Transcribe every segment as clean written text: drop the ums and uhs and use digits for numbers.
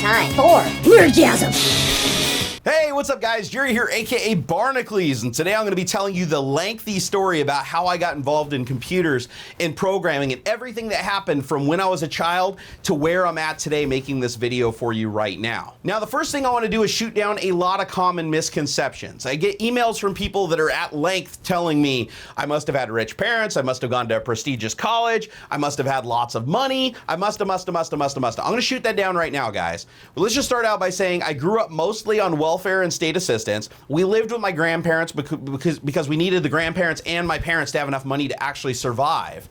time for Nerdgasm. Hey, what's up guys? Jerry here, aka Barnacules, and today I'm going to be telling you the lengthy story about how I got involved in computers and programming and everything that happened from when I was a child to where I'm at today making this video for you right now. Now, the first thing I want to do is shoot down a lot of common misconceptions. I get emails from people that are at length telling me I must have had rich parents, I must have gone to a prestigious college, I must have had lots of money, I must have. I'm going to shoot that down right now, guys. But let's just start out by saying I grew up mostly on welfare and state assistance. We lived with my grandparents because we needed the grandparents and my parents to have enough money to actually survive.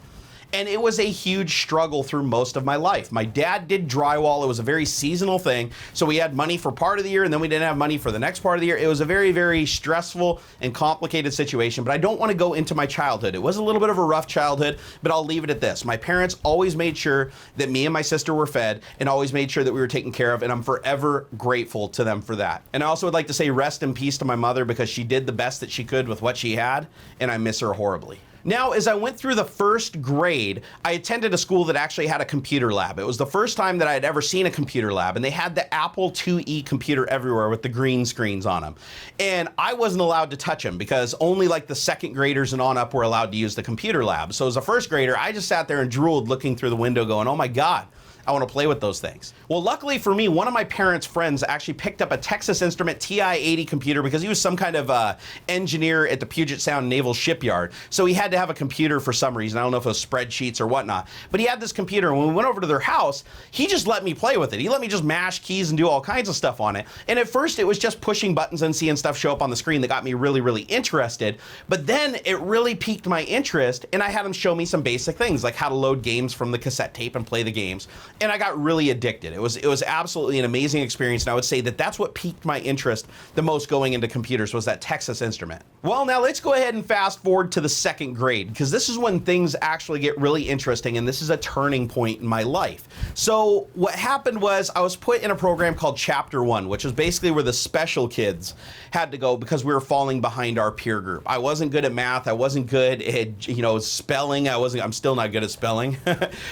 And it was a huge struggle through most of my life. My dad did drywall. It was a very seasonal thing. So we had money for part of the year and then we didn't have money for the next part of the year. It was a very, very stressful and complicated situation, but I don't want to go into my childhood. It was a little bit of a rough childhood, but I'll leave it at this. My parents always made sure that me and my sister were fed and always made sure that we were taken care of, and I'm forever grateful to them for that. And I also would like to say rest in peace to my mother because she did the best that she could with what she had, and I miss her horribly. Now, as I went through the first grade, I attended a school that actually had a computer lab. It was the first time that I had ever seen a computer lab, and they had the Apple IIe computer everywhere with the green screens on them. And I wasn't allowed to touch them because only like the second graders and on up were allowed to use the computer lab. So as a first grader, I just sat there and drooled looking through the window going, oh my God, I want to play with those things. Well, luckily for me, one of my parents' friends actually picked up a Texas Instrument TI-80 computer because he was some kind of engineer at the Puget Sound Naval Shipyard. So he had to have a computer for some reason. I don't know if it was spreadsheets or whatnot, but he had this computer, and when we went over to their house, he just let me play with it. He let me just mash keys and do all kinds of stuff on it. And at first it was just pushing buttons and seeing stuff show up on the screen that got me really, really interested. But then it really piqued my interest, and I had him show me some basic things like how to load games from the cassette tape and play the games. And I got really addicted. It was absolutely an amazing experience, and I would say that that's what piqued my interest the most going into computers was that Texas Instrument. Well, now let's go ahead and fast forward to the second grade, because this is when things actually get really interesting, and this is a turning point in my life. So what happened was I was put in a program called Chapter 1, which was basically where the special kids had to go because we were falling behind our peer group. I wasn't good at math. I wasn't good at, spelling. I'm still not good at spelling.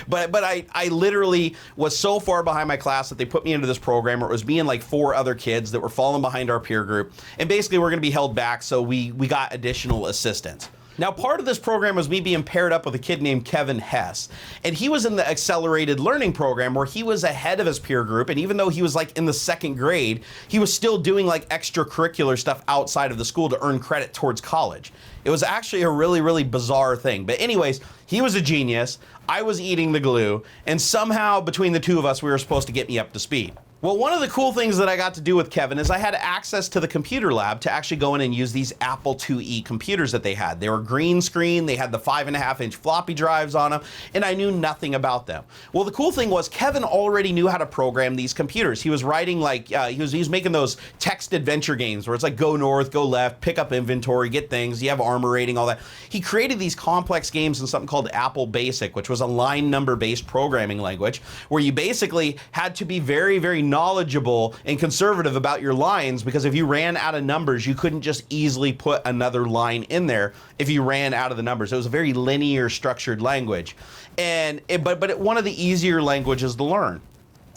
but I literally was so far behind my class that they put me into this program where it was me and like 4 other kids that were falling behind our peer group. And basically we're going to be held back, so we got additional assistance. Now, part of this program was me being paired up with a kid named Kevin Hess, and he was in the accelerated learning program where he was ahead of his peer group, and even though he was like in the second grade, he was still doing like extracurricular stuff outside of the school to earn credit towards college. It was actually a really, really bizarre thing. But anyways, he was a genius, I was eating the glue, and somehow between the two of us, we were supposed to get me up to speed. Well, one of the cool things that I got to do with Kevin is I had access to the computer lab to actually go in and use these Apple IIe computers that they had. They were green screen, they had the 5.5-inch floppy drives on them, and I knew nothing about them. Well, the cool thing was Kevin already knew how to program these computers. He was writing like, he was making those text adventure games where it's like go north, go left, pick up inventory, get things, you have armor rating, all that. He created these complex games in something called Apple Basic, which was a line number based programming language where you basically had to be very, very knowledgeable and conservative about your lines, because if you ran out of numbers, you couldn't just easily put another line in there if you ran out of the numbers. It was a very linear structured language, but one of the easier languages to learn.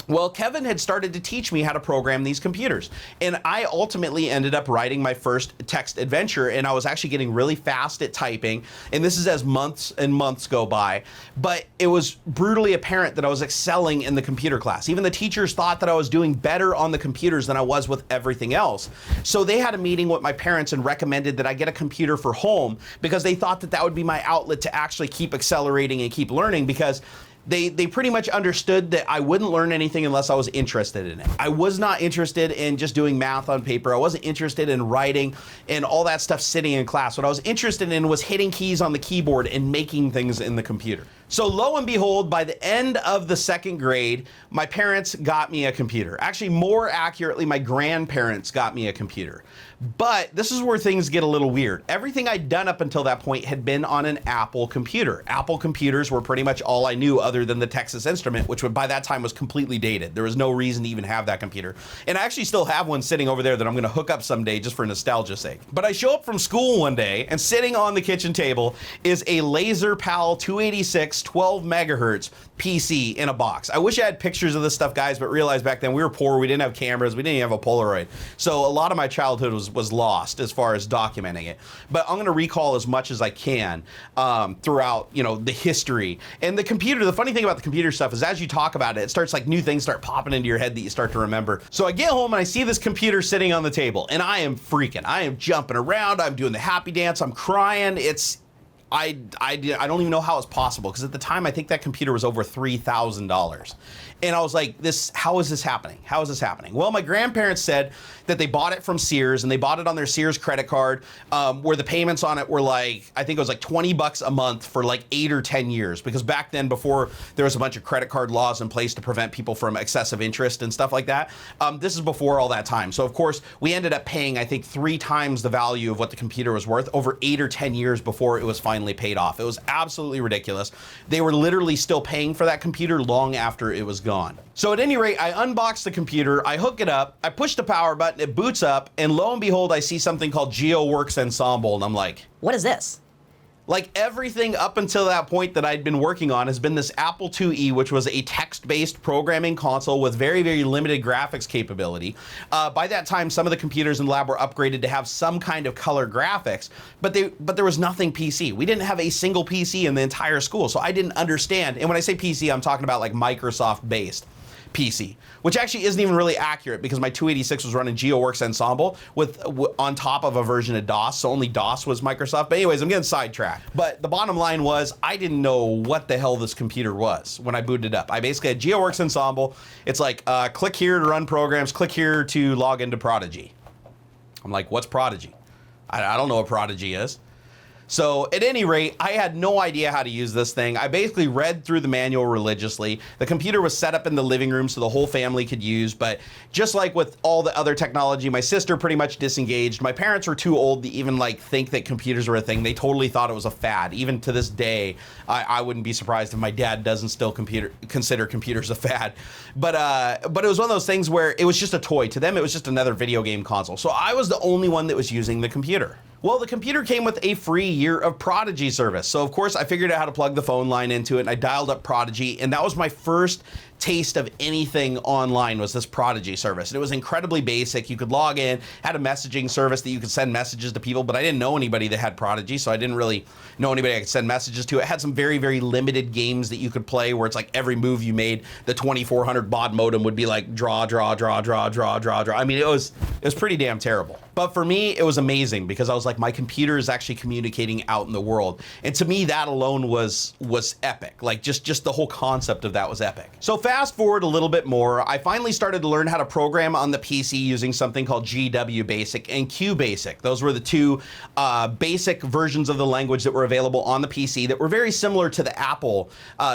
Well, Kevin had started to teach me how to program these computers, and I ultimately ended up writing my first text adventure, and I was actually getting really fast at typing, and this is as months and months go by, but it was brutally apparent that I was excelling in the computer class. Even the teachers thought that I was doing better on the computers than I was with everything else. So they had a meeting with my parents and recommended that I get a computer for home because they thought that that would be my outlet to actually keep accelerating and keep learning, because they pretty much understood that I wouldn't learn anything unless I was interested in it. I was not interested in just doing math on paper. I wasn't interested in writing and all that stuff sitting in class. What I was interested in was hitting keys on the keyboard and making things in the computer. So lo and behold, by the end of the second grade, my parents got me a computer. Actually, more accurately, my grandparents got me a computer. But this is where things get a little weird. Everything I'd done up until that point had been on an Apple computer. Apple computers were pretty much all I knew other than the Texas Instrument, which by that time was completely dated. There was no reason to even have that computer. And I actually still have one sitting over there that I'm gonna hook up someday just for nostalgia's sake. But I show up from school one day and sitting on the kitchen table is a Laser Pal 286 12 megahertz PC in a box. I wish I had pictures of this stuff, guys, but realized back then we were poor. We didn't have cameras. We didn't even have a Polaroid. So a lot of my childhood was lost as far as documenting it. But I'm going to recall as much as I can throughout, the history. And the computer, the funny thing about the computer stuff is as you talk about it, it starts like new things start popping into your head that you start to remember. So I get home and I see this computer sitting on the table and I am freaking. I am jumping around. I'm doing the happy dance. I'm crying. I don't even know how it's possible because at the time I think that computer was over $3,000. And I was like, how is this happening? How is this happening? Well, my grandparents said that they bought it from Sears and they bought it on their Sears credit card where the payments on it were I think it was like $20 a month for like 8 or 10 years because back then before there was a bunch of credit card laws in place to prevent people from excessive interest and stuff like that. This is before all that time. So of course we ended up paying I think 3 times the value of what the computer was worth over 8 or 10 years before it was finally paid off. It was absolutely ridiculous. They were literally still paying for that computer long after it was gone. So at any rate, I unbox the computer, I hook it up, I push the power button, it boots up, and lo and behold, I see something called GeoWorks Ensemble, and I'm like, what is this? Like everything up until that point that I'd been working on has been this Apple IIe, which was a text-based programming console with very, very limited graphics capability. By that time, some of the computers in the lab were upgraded to have some kind of color graphics, but there was nothing PC. We didn't have a single PC in the entire school, so I didn't understand. And when I say PC, I'm talking about like Microsoft-based PC, which actually isn't even really accurate because my 286 was running GeoWorks Ensemble on top of a version of DOS, so only DOS was Microsoft. But anyways, I'm getting sidetracked. But the bottom line was I didn't know what the hell this computer was when I booted it up. I basically had GeoWorks Ensemble. It's like click here to run programs, click here to log into Prodigy. I'm like, what's Prodigy? I don't know what Prodigy is. So at any rate, I had no idea how to use this thing. I basically read through the manual religiously. The computer was set up in the living room so the whole family could use, but just like with all the other technology, my sister pretty much disengaged. My parents were too old to even think that computers were a thing. They totally thought it was a fad. Even to this day, I wouldn't be surprised if my dad doesn't still consider computers a fad. But it was one of those things where it was just a toy. To them, it was just another video game console. So I was the only one that was using the computer. Well, the computer came with a free year of Prodigy service. So of course I figured out how to plug the phone line into it and I dialed up Prodigy, and that was my first taste of anything online was this Prodigy service. And it was incredibly basic. You could log in, had a messaging service that you could send messages to people, but I didn't know anybody that had Prodigy, so I didn't really know anybody I could send messages to. It had some very, very limited games that you could play where it's like every move you made, the 2400 baud modem would be like draw, draw, draw, draw, draw, draw, draw. I mean, it was pretty damn terrible. But for me, it was amazing because I was like, my computer is actually communicating out in the world. And to me, that alone was epic. Like just the whole concept of that was epic. So fast forward a little bit more, I finally started to learn how to program on the PC using something called GW Basic and Q Basic. Those were the two basic versions of the language that were available on the PC that were very similar to the Apple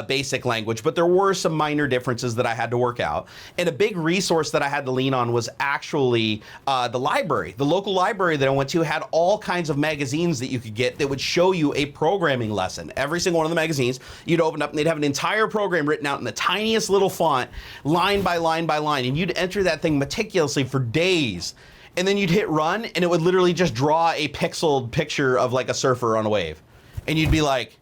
basic language, but there were some minor differences that I had to work out. And a big resource that I had to lean on was actually the library. The local library that I went to had all kinds of magazines that you could get that would show you a programming lesson. Every single one of the magazines, you'd open up and they'd have an entire program written out in the tiniest little font, line by line by line, and you'd enter that thing meticulously for days. And then you'd hit run and it would literally just draw a pixeled picture of like a surfer on a wave. And you'd be like,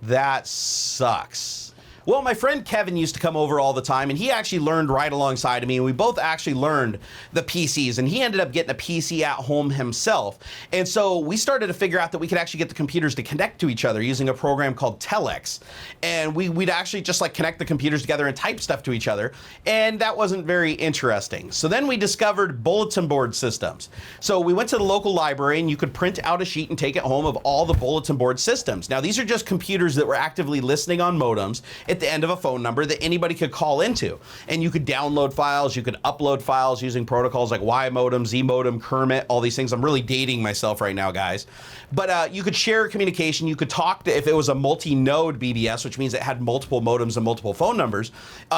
that sucks. Well, my friend Kevin used to come over all the time, and he actually learned right alongside of me, and we both actually learned the PCs, and he ended up getting a PC at home himself. And so we started to figure out that we could actually get the computers to connect to each other using a program called Telex. And we'd actually just like connect the computers together and type stuff to each other, and that wasn't very interesting. So then we discovered bulletin board systems. So we went to the local library, and you could print out a sheet and take it home of all the bulletin board systems. Now, these are just computers that were actively listening on modems at the end of a phone number that anybody could call into. And you could download files, you could upload files using protocols like Y modem, Z modem, Kermit, all these things. I'm really dating myself right now, guys. But you could share communication. You could talk to, if it was a multi-node BBS, which means it had multiple modems and multiple phone numbers,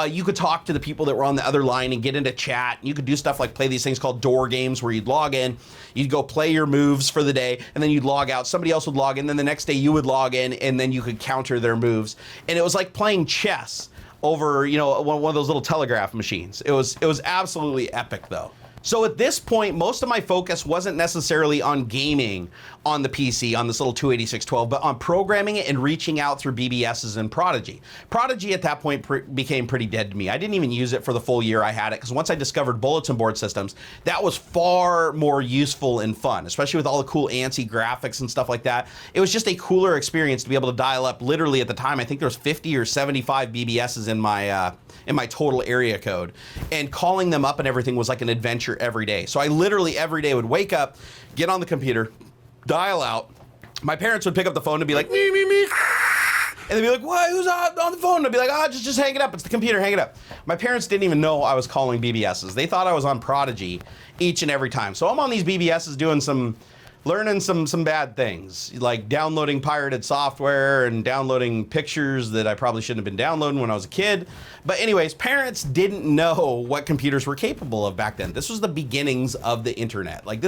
you could talk to the people that were on the other line and get into chat. You could do stuff like play these things called door games where you'd log in, you'd go play your moves for the day, and then you'd log out. Somebody else would log in, then the next day you would log in, and then you could counter their moves. And it was like playing chess over, one of those little telegraph machines. It was absolutely epic though. So at this point, most of my focus wasn't necessarily on gaming on the PC, on this little 28612, but on programming it and reaching out through BBSs and Prodigy. Prodigy at that point became pretty dead to me. I didn't even use it for the full year I had it, because once I discovered bulletin board systems, that was far more useful and fun, especially with all the cool ANSI graphics and stuff like that. It was just a cooler experience to be able to dial up, literally at the time, I think there was 50 or 75 BBSs in my total area code, and calling them up and everything was like an adventure every day. So I literally every day would wake up, get on the computer, dial out. My parents would pick up the phone and be like, me, and they'd be like, what, who's on the phone? And I'd be like, just hang it up, it's the computer, hang it up. My parents didn't even know I was calling BBSs. They thought I was on Prodigy each and every time. So I'm on these BBSs doing learning some bad things, like downloading pirated software and downloading pictures that I probably shouldn't have been downloading when I was a kid. But anyways, parents didn't know what computers were capable of back then. This was the beginnings of the internet. Like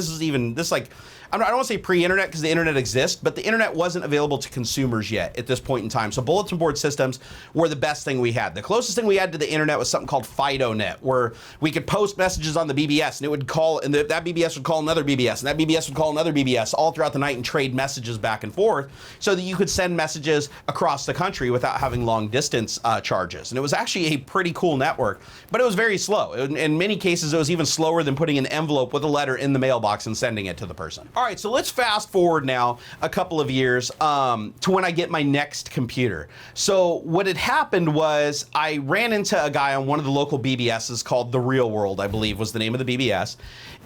I don't want to say pre-internet because the internet exists, but the internet wasn't available to consumers yet at this point in time. So bulletin board systems were the best thing we had. The closest thing we had to the internet was something called FidoNet, where we could post messages on the BBS and it would call, and that BBS would call another BBS, and that BBS would call another BBS all throughout the night and trade messages back and forth so that you could send messages across the country without having long distance charges. And it was actually a pretty cool network, but it was very slow. In many cases, it was even slower than putting an envelope with a letter in the mailbox and sending it to the person. All right, so let's fast forward now a couple of years to when I get my next computer. So what had happened was I ran into a guy on one of the local BBSs called The Real World, I believe was the name of the BBS.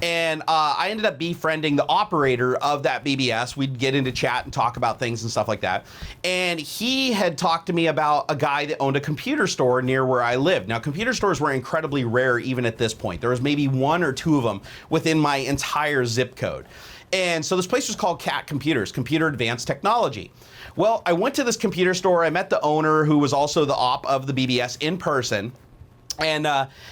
And I ended up befriending the operator of that BBS. We'd get into chat and talk about things and stuff like that. And he had talked to me about a guy that owned a computer store near where I lived. Now, computer stores were incredibly rare even at this point. There was maybe one or two of them within my entire zip code. And so this place was called CAT Computers, Computer Advanced Technology. Well, I went to this computer store. I met the owner, who was also the op of the BBS, in person. And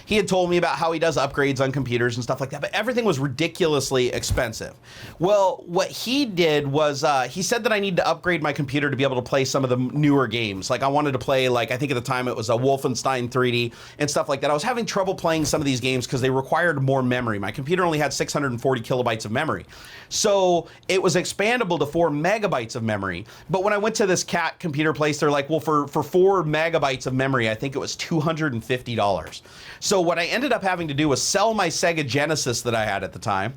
he had told me about how he does upgrades on computers and stuff like that, but everything was ridiculously expensive. Well, what he did was he said that I need to upgrade my computer to be able to play some of the newer games. Like I wanted to play, like I think at the time it was a Wolfenstein 3D and stuff like that. I was having trouble playing some of these games because they required more memory. My computer only had 640 kilobytes of memory. So it was expandable to 4 megabytes of memory. But when I went to this CAT computer place, they're like, well, for 4 megabytes of memory, I think it was $250. So what I ended up having to do was sell my Sega Genesis that I had at the time.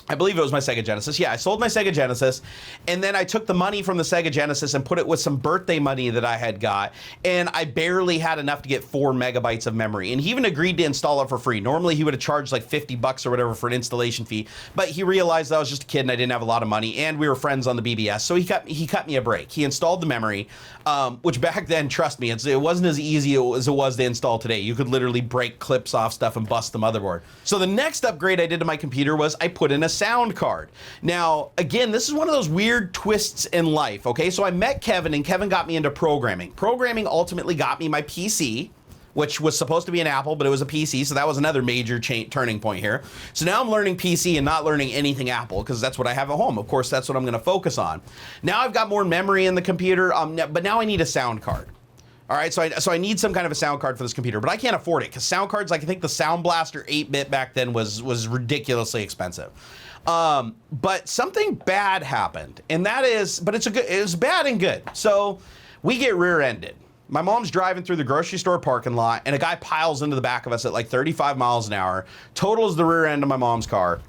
I believe it was my Sega Genesis. Yeah, I sold my Sega Genesis, and then I took the money from the Sega Genesis and put it with some birthday money that I had got, and I barely had enough to get 4 megabytes of memory. And he even agreed to install it for free. Normally, he would have charged like $50 or whatever for an installation fee, but he realized I was just a kid and I didn't have a lot of money, and we were friends on the BBS, so he cut me a break. He installed the memory, which back then, trust me, it wasn't as easy as it was to install today. You could literally break clips off stuff and bust the motherboard. So the next upgrade I did to my computer was I put in a sound card. Now, again, this is one of those weird twists in life, okay? So I met Kevin, and Kevin got me into programming. Programming ultimately got me my PC, which was supposed to be an Apple, but it was a PC, so that was another major turning point here. So now I'm learning PC and not learning anything Apple, because that's what I have at home. Of course, that's what I'm going to focus on. Now I've got more memory in the computer, but now I need a sound card. All right, so I need some kind of a sound card for this computer, but I can't afford it, because sound cards, like I think the Sound Blaster 8-bit back then was ridiculously expensive. But something bad happened, and that is, but it was bad and good. So we get rear-ended. My mom's driving through the grocery store parking lot, and a guy piles into the back of us at like 35 miles an hour, totals the rear end of my mom's car,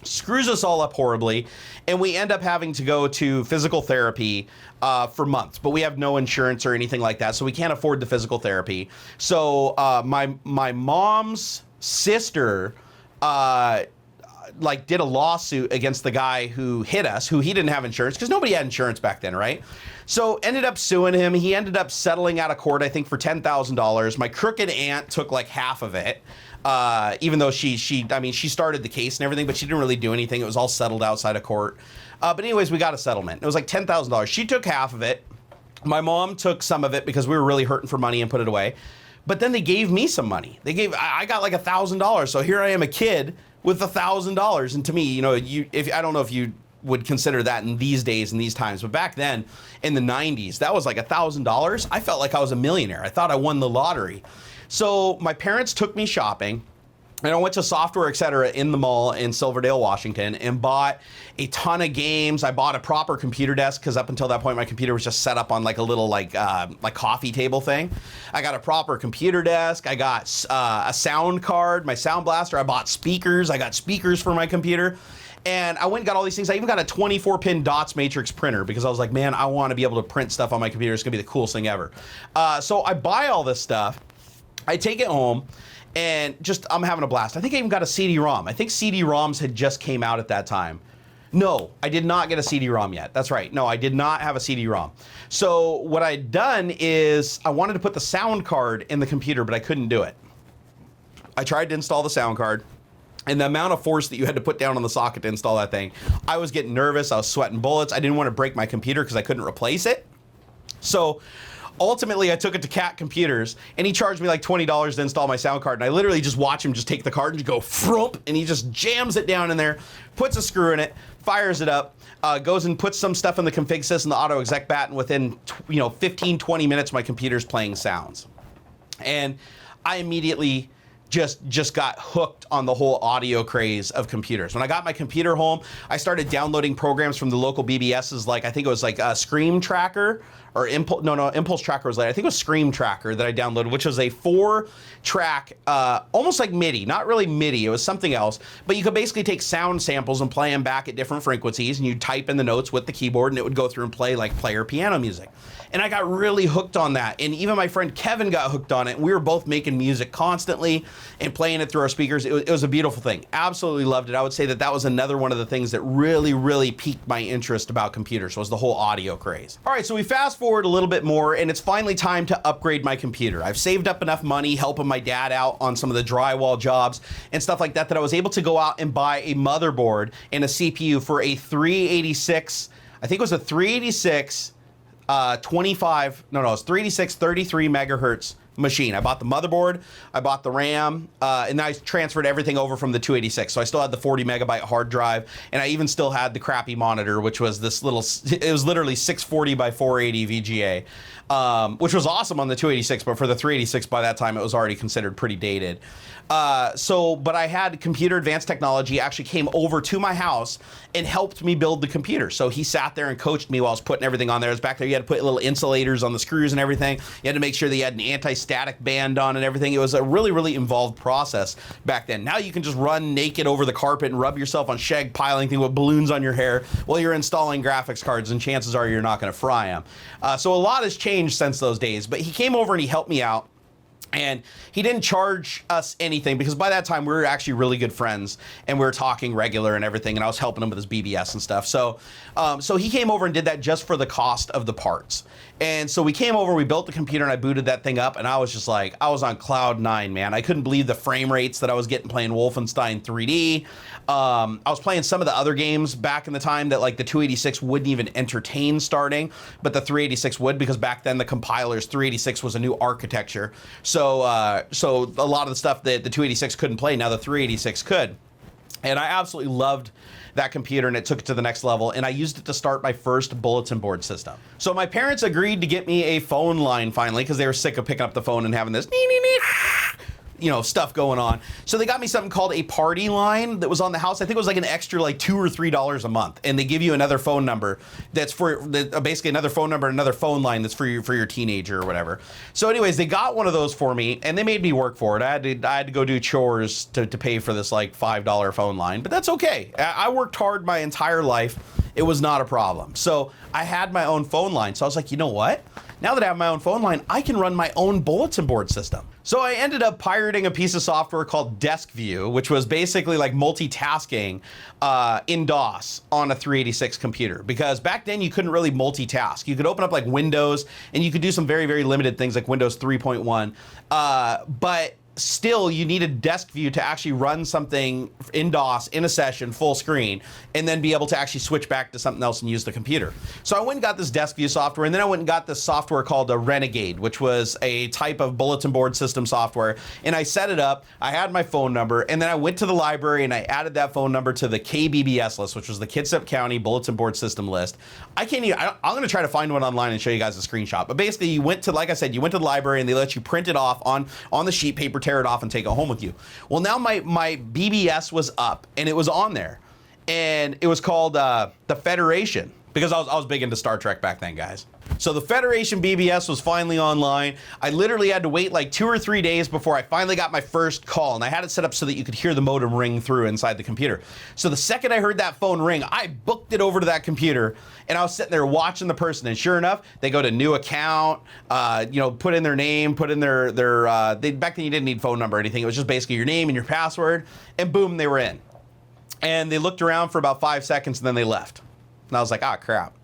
screws us all up horribly, and we end up having to go to physical therapy for months. But we have no insurance or anything like that, so we can't afford the physical therapy. So my mom's sister did a lawsuit against the guy who hit us, who he didn't have insurance, because nobody had insurance back then, right? So ended up suing him. He ended up settling out of court, I think, for $10,000. My crooked aunt took like half of it, even though she started the case and everything, but she didn't really do anything. It was all settled outside of court. But anyways, we got a settlement. It was like $10,000. She took half of it. My mom took some of it because we were really hurting for money and put it away. But then they gave me some money. I got like $1,000. So here I am, a kid with $1,000. And to me, I don't know if you would consider that in these days and these times, but back then in the 90s, that was like $1,000. I felt like I was a millionaire. I thought I won the lottery. So my parents took me shopping, And I went to Software Etc. in the mall in Silverdale, Washington, and bought a ton of games. I bought a proper computer desk because up until that point, my computer was just set up on like a little like coffee table thing. I got a proper computer desk. I got a sound card, my sound blaster. I bought speakers. I got speakers for my computer. And I went and got all these things. I even got a 24-pin dots matrix printer because I was like, man, I want to be able to print stuff on my computer. It's going to be the coolest thing ever. So I buy all this stuff. I take it home. And I'm having a blast. I think I even got a CD-ROM. I think CD-ROMs had just came out at that time. No, I did not get a CD-ROM yet. That's right. No, I did not have a CD-ROM. So what I'd done is I wanted to put the sound card in the computer, but I couldn't do it. I tried to install the sound card, and the amount of force that you had to put down on the socket to install that thing, I was getting nervous. I was sweating bullets. I didn't want to break my computer because I couldn't replace it. So ultimately, I took it to Cat Computers, and he charged me like $20 to install my sound card. And I literally just watch him just take the card and just go frump, and he just jams it down in there, puts a screw in it, fires it up, goes and puts some stuff in the config sys and the auto exec bat, and within 15, 20 minutes, my computer's playing sounds. And I immediately just got hooked on the whole audio craze of computers. When I got my computer home, I started downloading programs from the local BBSs, like I think it was like Scream Tracker or Impulse Tracker was later. I think it was Scream Tracker that I downloaded, which was a 4-track, almost like MIDI, not really MIDI, it was something else, but you could basically take sound samples and play them back at different frequencies, and you'd type in the notes with the keyboard, and it would go through and play like player piano music. And I got really hooked on that, and even my friend Kevin got hooked on it, and we were both making music constantly and playing it through our speakers. It was a beautiful thing. Absolutely loved it. I would say that was another one of the things that really, really piqued my interest about computers, was the whole audio craze. All right, so we fast forward a little bit more, and it's finally time to upgrade my computer. I've saved up enough money helping my dad out on some of the drywall jobs and stuff like that I was able to go out and buy a motherboard and a CPU for a 386, I think it was a 386 it's 386 33 megahertz machine. I bought the motherboard, I bought the RAM, and I transferred everything over from the 286. So I still had the 40 megabyte hard drive, and I even still had the crappy monitor, which was this little, it was literally 640 by 480 VGA, which was awesome on the 286, but for the 386 by that time, it was already considered pretty dated. But I had Computer Advanced Technology actually came over to my house and helped me build the computer. So he sat there and coached me while I was putting everything on there. It was back there, you had to put little insulators on the screws and everything. You had to make sure that you had an anti-static band on and everything. It was a really, really involved process back then. Now you can just run naked over the carpet and rub yourself on shag piling thing with balloons on your hair while you're installing graphics cards, and chances are you're not going to fry them. So a lot has changed since those days, but he came over and he helped me out. And he didn't charge us anything because by that time we were actually really good friends and we were talking regular and everything, and I was helping him with his BBS and stuff. So he came over and did that just for the cost of the parts. And so we came over, we built the computer, and I booted that thing up, and I was just like, I was on cloud 9, man. I couldn't believe the frame rates that I was getting playing Wolfenstein 3D. I was playing some of the other games back in the time that like the 286 wouldn't even entertain starting, but the 386 would, because back then the compilers 386 was a new architecture. So a lot of the stuff that the 286 couldn't play, now the 386 could. And I absolutely loved that computer, and it took it to the next level, and I used it to start my first bulletin board system. So my parents agreed to get me a phone line finally because they were sick of picking up the phone and having this stuff going on. So they got me something called a party line that was on the house. I think it was like an extra like $2 or $3 a month, and they give you another phone number that's for basically another phone number, another phone line that's for your teenager or whatever. So anyways, they got one of those for me, and they made me work for it. I had to go do chores to pay for this like $5 phone line, but that's okay. I worked hard my entire life. It was not a problem. So I had my own phone line. So I was like, you know what? Now that I have my own phone line, I can run my own bulletin board system. So I ended up pirating a piece of software called DeskView, which was basically like multitasking in DOS on a 386 computer. Because back then you couldn't really multitask. You could open up like Windows, and you could do some very, very limited things like Windows 3.1. But still, you needed DeskView to actually run something in DOS in a session full screen, and then be able to actually switch back to something else and use the computer. So I went and got this DeskView software, and then I went and got this software called a Renegade, which was a type of bulletin board system software. And I set it up, I had my phone number, and then I went to the library and I added that phone number to the KBBS list, which was the Kitsap County Bulletin Board System list. I'm gonna try to find one online and show you guys a screenshot. But basically you went to the library, and they let you print it off on the sheet paper tear it off and take it home with you. Well, now my BBS was up, and it was on there. And it was called the Federation, because I was big into Star Trek back then, guys. So the Federation BBS was finally online. I literally had to wait like 2 or 3 days before I finally got my first call, and I had it set up so that you could hear the modem ring through inside the computer. So the second I heard that phone ring, I booked it over to that computer, and I was sitting there watching the person, and sure enough, they go to new account, put in their name, put in their back then you didn't need phone number or anything. It was just basically your name and your password, and boom, they were in. And they looked around for about 5 seconds, and then they left. And I was like, ah, crap.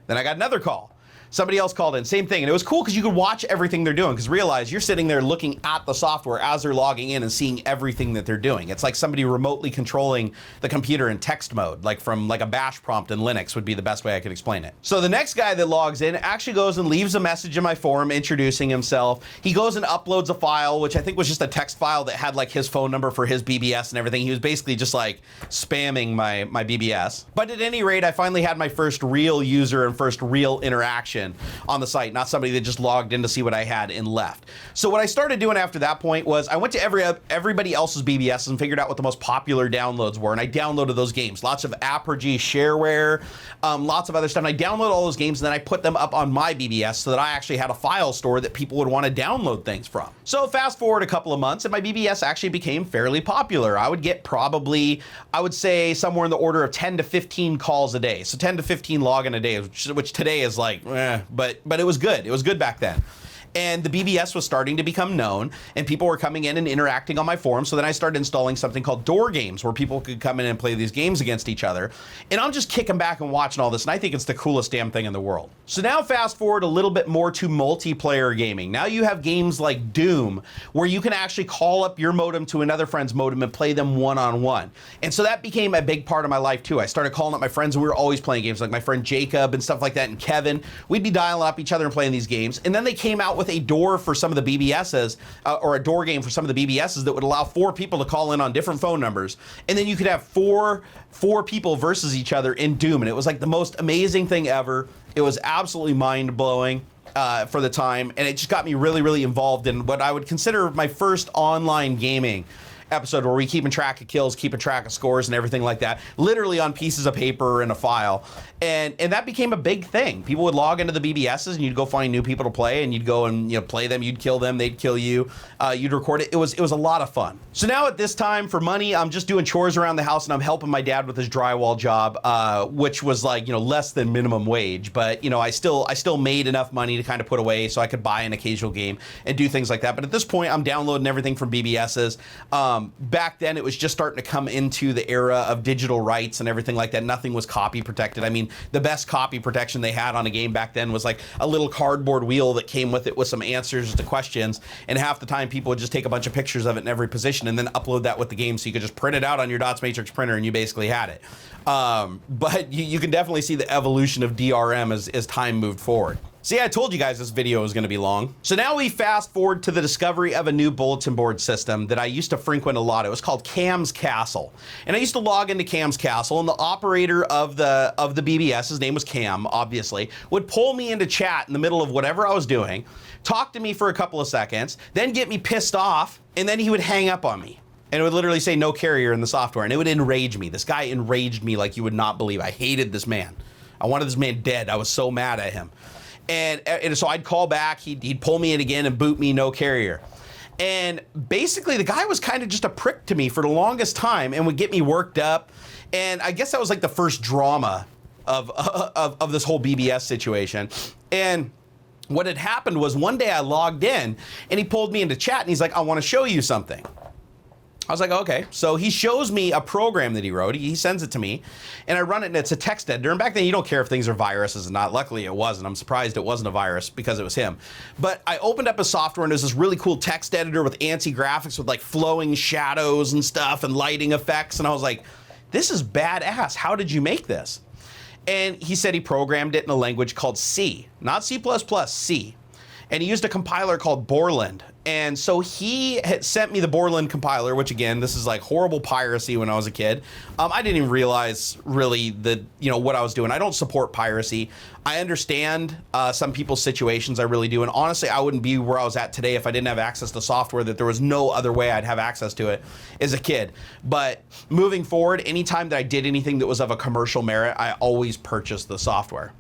Then I got another call. Somebody else called in, same thing. And it was cool because you could watch everything they're doing, because realize you're sitting there looking at the software as they're logging in and seeing everything that they're doing. It's like somebody remotely controlling the computer in text mode, like from like a bash prompt in Linux would be the best way I could explain it. So the next guy that logs in actually goes and leaves a message in my forum introducing himself. He goes and uploads a file, which I think was just a text file that had like his phone number for his BBS and everything. He was basically just like spamming my BBS. But at any rate, I finally had my first real user and first real interaction on the site, not somebody that just logged in to see what I had and left. So what I started doing after that point was I went to everybody else's BBS and figured out what the most popular downloads were, and I downloaded those games. Lots of Apogee shareware, lots of other stuff. And I downloaded all those games, and then I put them up on my BBS so that I actually had a file store that people would want to download things from. So fast forward a couple of months, and my BBS actually became fairly popular. I would get probably, I would say, somewhere in the order of 10 to 15 calls a day. So 10 to 15 login a day, which today is like, but it was good. It was good back then. And the BBS was starting to become known, and people were coming in and interacting on my forum. So then I started installing something called door games, where people could come in and play these games against each other. And I'm just kicking back and watching all this, and I think it's the coolest damn thing in the world. So now fast forward a little bit more to multiplayer gaming. Now you have games like Doom, where you can actually call up your modem to another friend's modem and play them one-on-one. And so that became a big part of my life too. I started calling up my friends, and we were always playing games, like my friend Jacob and stuff like that, and Kevin. We'd be dialing up each other and playing these games. And then they came out with a door for some of the BBSs, or a door game for some of the BBSs that would allow 4 people to call in on different phone numbers. And then you could have four people versus each other in Doom. And it was like the most amazing thing ever. It was absolutely mind-blowing for the time. And it just got me really, really involved in what I would consider my first online gaming episode, where we keeping track of kills, keeping track of scores and everything like that, literally on pieces of paper in a file. And that became a big thing. People would log into the BBSs, and you'd go find new people to play, and you'd go and play them, you'd kill them, they'd kill you, you'd record it. It was a lot of fun. So now at this time, for money, I'm just doing chores around the house, and I'm helping my dad with his drywall job, which was like, less than minimum wage, but I still made enough money to kind of put away so I could buy an occasional game and do things like that. But at this point, I'm downloading everything from BBSs. Back then, it was just starting to come into the era of digital rights and everything like that. Nothing was copy protected. I mean, the best copy protection they had on a game back then was like a little cardboard wheel that came with it with some answers to questions, and half the time people would just take a bunch of pictures of it in every position and then upload that with the game, so you could just print it out on your dots matrix printer and you basically had it. But you can definitely see the evolution of DRM as time moved forward. See, I told you guys this video was going to be long. So now we fast forward to the discovery of a new bulletin board system that I used to frequent a lot. It was called Cam's Castle. And I used to log into Cam's Castle, and the operator of the BBS, his name was Cam, obviously, would pull me into chat in the middle of whatever I was doing, talk to me for a couple of seconds, then get me pissed off, and then he would hang up on me. And it would literally say no carrier in the software, and it would enrage me. This guy enraged me like you would not believe. I hated this man. I wanted this man dead. I was so mad at him. And so I'd call back, he'd pull me in again and boot me no carrier. And basically the guy was kind of just a prick to me for the longest time and would get me worked up. And I guess that was like the first drama of this whole BBS situation. And what had happened was one day I logged in and he pulled me into chat and he's like, I want to show you something. I was like, okay. So he shows me a program that he wrote. He sends it to me, and I run it, and it's a text editor. And back then, you don't care if things are viruses or not. Luckily, it wasn't. I'm surprised it wasn't a virus because it was him. But I opened up his software, and there's this really cool text editor with ANSI graphics with like flowing shadows and stuff and lighting effects. And I was like, this is badass. How did you make this? And he said he programmed it in a language called C, not C++, C. And he used a compiler called Borland. And so he had sent me the Borland compiler, which again, this is like horrible piracy when I was a kid. I didn't even realize really what I was doing. I don't support piracy. I understand some people's situations, I really do. And honestly, I wouldn't be where I was at today if I didn't have access to software, that there was no other way I'd have access to it as a kid. But moving forward, anytime that I did anything that was of a commercial merit, I always purchased the software.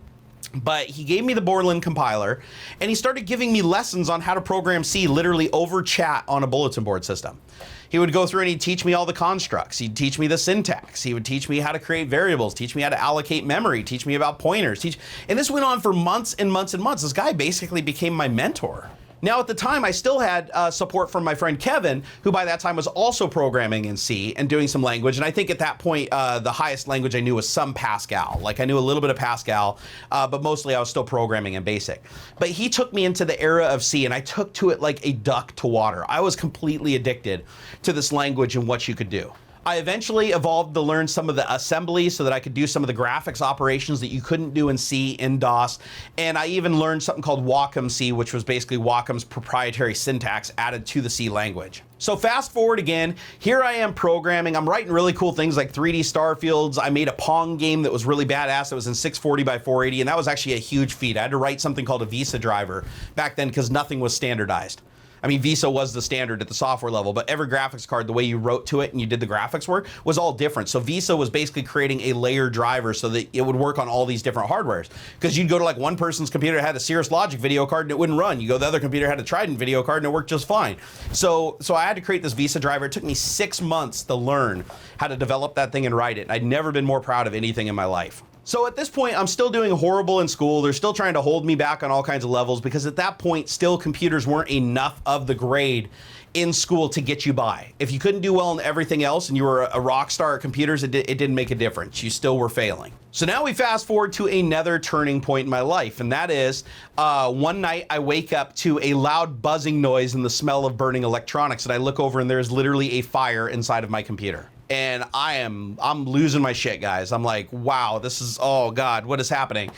But he gave me the Borland compiler, and he started giving me lessons on how to program C literally over chat on a bulletin board system. He would go through and he'd teach me all the constructs. He'd teach me the syntax. He would teach me how to create variables, teach me how to allocate memory, teach me about pointers. And this went on for months and months and months. This guy basically became my mentor. Now, at the time, I still had support from my friend Kevin, who by that time was also programming in C and doing some language. And I think at that point, the highest language I knew was some Pascal. Like I knew a little bit of Pascal, but mostly I was still programming in BASIC. But he took me into the era of C, and I took to it like a duck to water. I was completely addicted to this language and what you could do. I eventually evolved to learn some of the assembly so that I could do some of the graphics operations that you couldn't do in C, in DOS. And I even learned something called Wacom C, which was basically Wacom's proprietary syntax added to the C language. So fast forward again, here I am programming. I'm writing really cool things like 3D Starfields. I made a Pong game that was really badass. That was in 640 by 480, and that was actually a huge feat. I had to write something called a VISA driver back then because nothing was standardized. I mean, VISA was the standard at the software level, but every graphics card, the way you wrote to it and you did the graphics work was all different. So VISA was basically creating a layer driver so that it would work on all these different hardwares. Because you'd go to like one person's computer that had a Cirrus Logic video card and it wouldn't run. You go to the other computer that had a Trident video card and it worked just fine. So I had to create this VISA driver. It took me 6 months to learn how to develop that thing and write it. I'd never been more proud of anything in my life. So at this point, I'm still doing horrible in school. They're still trying to hold me back on all kinds of levels because at that point, still computers weren't enough of the grade in school to get you by. If you couldn't do well in everything else and you were a rock star at computers, it didn't make a difference. You still were failing. So now we fast forward to another turning point in my life, and that is one night I wake up to a loud buzzing noise and the smell of burning electronics, and I look over and there's literally a fire inside of my computer. And I'm losing my shit, guys. I'm like, wow, oh God, what is happening?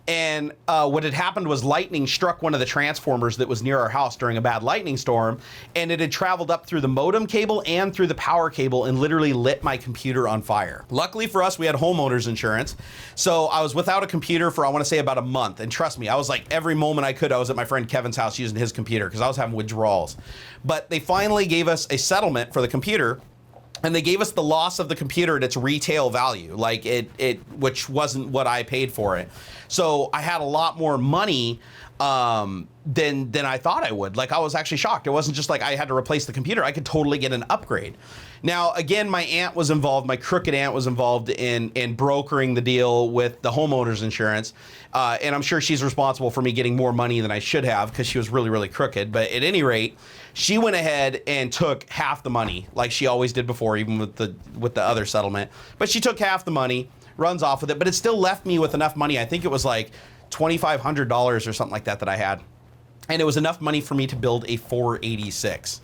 And what had happened was lightning struck one of the transformers that was near our house during a bad lightning storm, and it had traveled up through the modem cable and through the power cable and literally lit my computer on fire. Luckily for us, we had homeowners insurance, so I was without a computer for, I want to say, about a month. And trust me, I was like, every moment I could, I was at my friend Kevin's house using his computer because I was having withdrawals. But they finally gave us a settlement for the computer, and they gave us the loss of the computer at its retail value, like which wasn't what I paid for it. So I had a lot more money than I thought I would. Like, I was actually shocked. It wasn't just like I had to replace the computer. I could totally get an upgrade. Now, again, my aunt was involved, my crooked aunt was involved in brokering the deal with the homeowners insurance. And I'm sure she's responsible for me getting more money than I should have because she was really, really crooked. But at any rate, she went ahead and took half the money, like she always did before, even with the other settlement. But she took half the money, runs off with it, but it still left me with enough money. I think it was like $2,500 or something like that I had. And it was enough money for me to build a 486.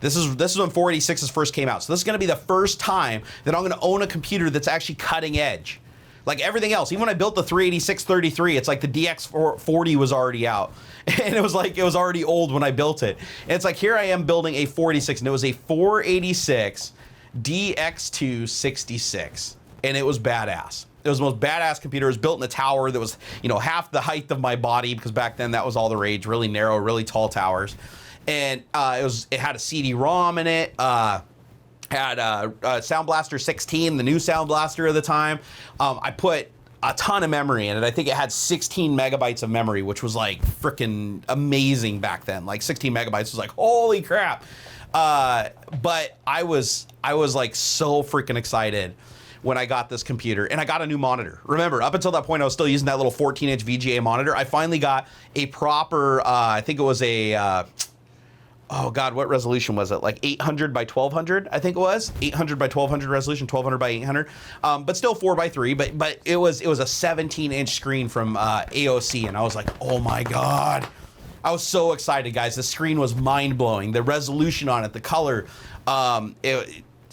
This is when 486s first came out. So this is gonna be the first time that I'm gonna own a computer that's actually cutting edge. Like everything else, even when I built the 386-33, it's like the DX40 was already out. And it was like, it was already old when I built it. And it's like, here I am building a 486, and it was a 486 DX266. And it was badass. It was the most badass computer. It was built in a tower that was, half the height of my body, because back then that was all the rage, really narrow, really tall towers. And it had a CD-ROM in it. Had a Sound Blaster 16, the new Sound Blaster of the time. I put a ton of memory in it. I think it had 16 megabytes of memory, which was like freaking amazing back then. Like 16 megabytes was like, holy crap. But I was like so freaking excited when I got this computer, and I got a new monitor. Remember, up until that point, I was still using that little 14-inch VGA monitor. I finally got a proper, I think it was a, oh God, what resolution was it? Like 800 by 1200, I think it was. 800 by 1200 resolution, 1200 by 800. But still 4:3, but it was a 17-inch screen from AOC, and I was like, oh my God. I was so excited, guys. The screen was mind-blowing. The resolution on it, the color,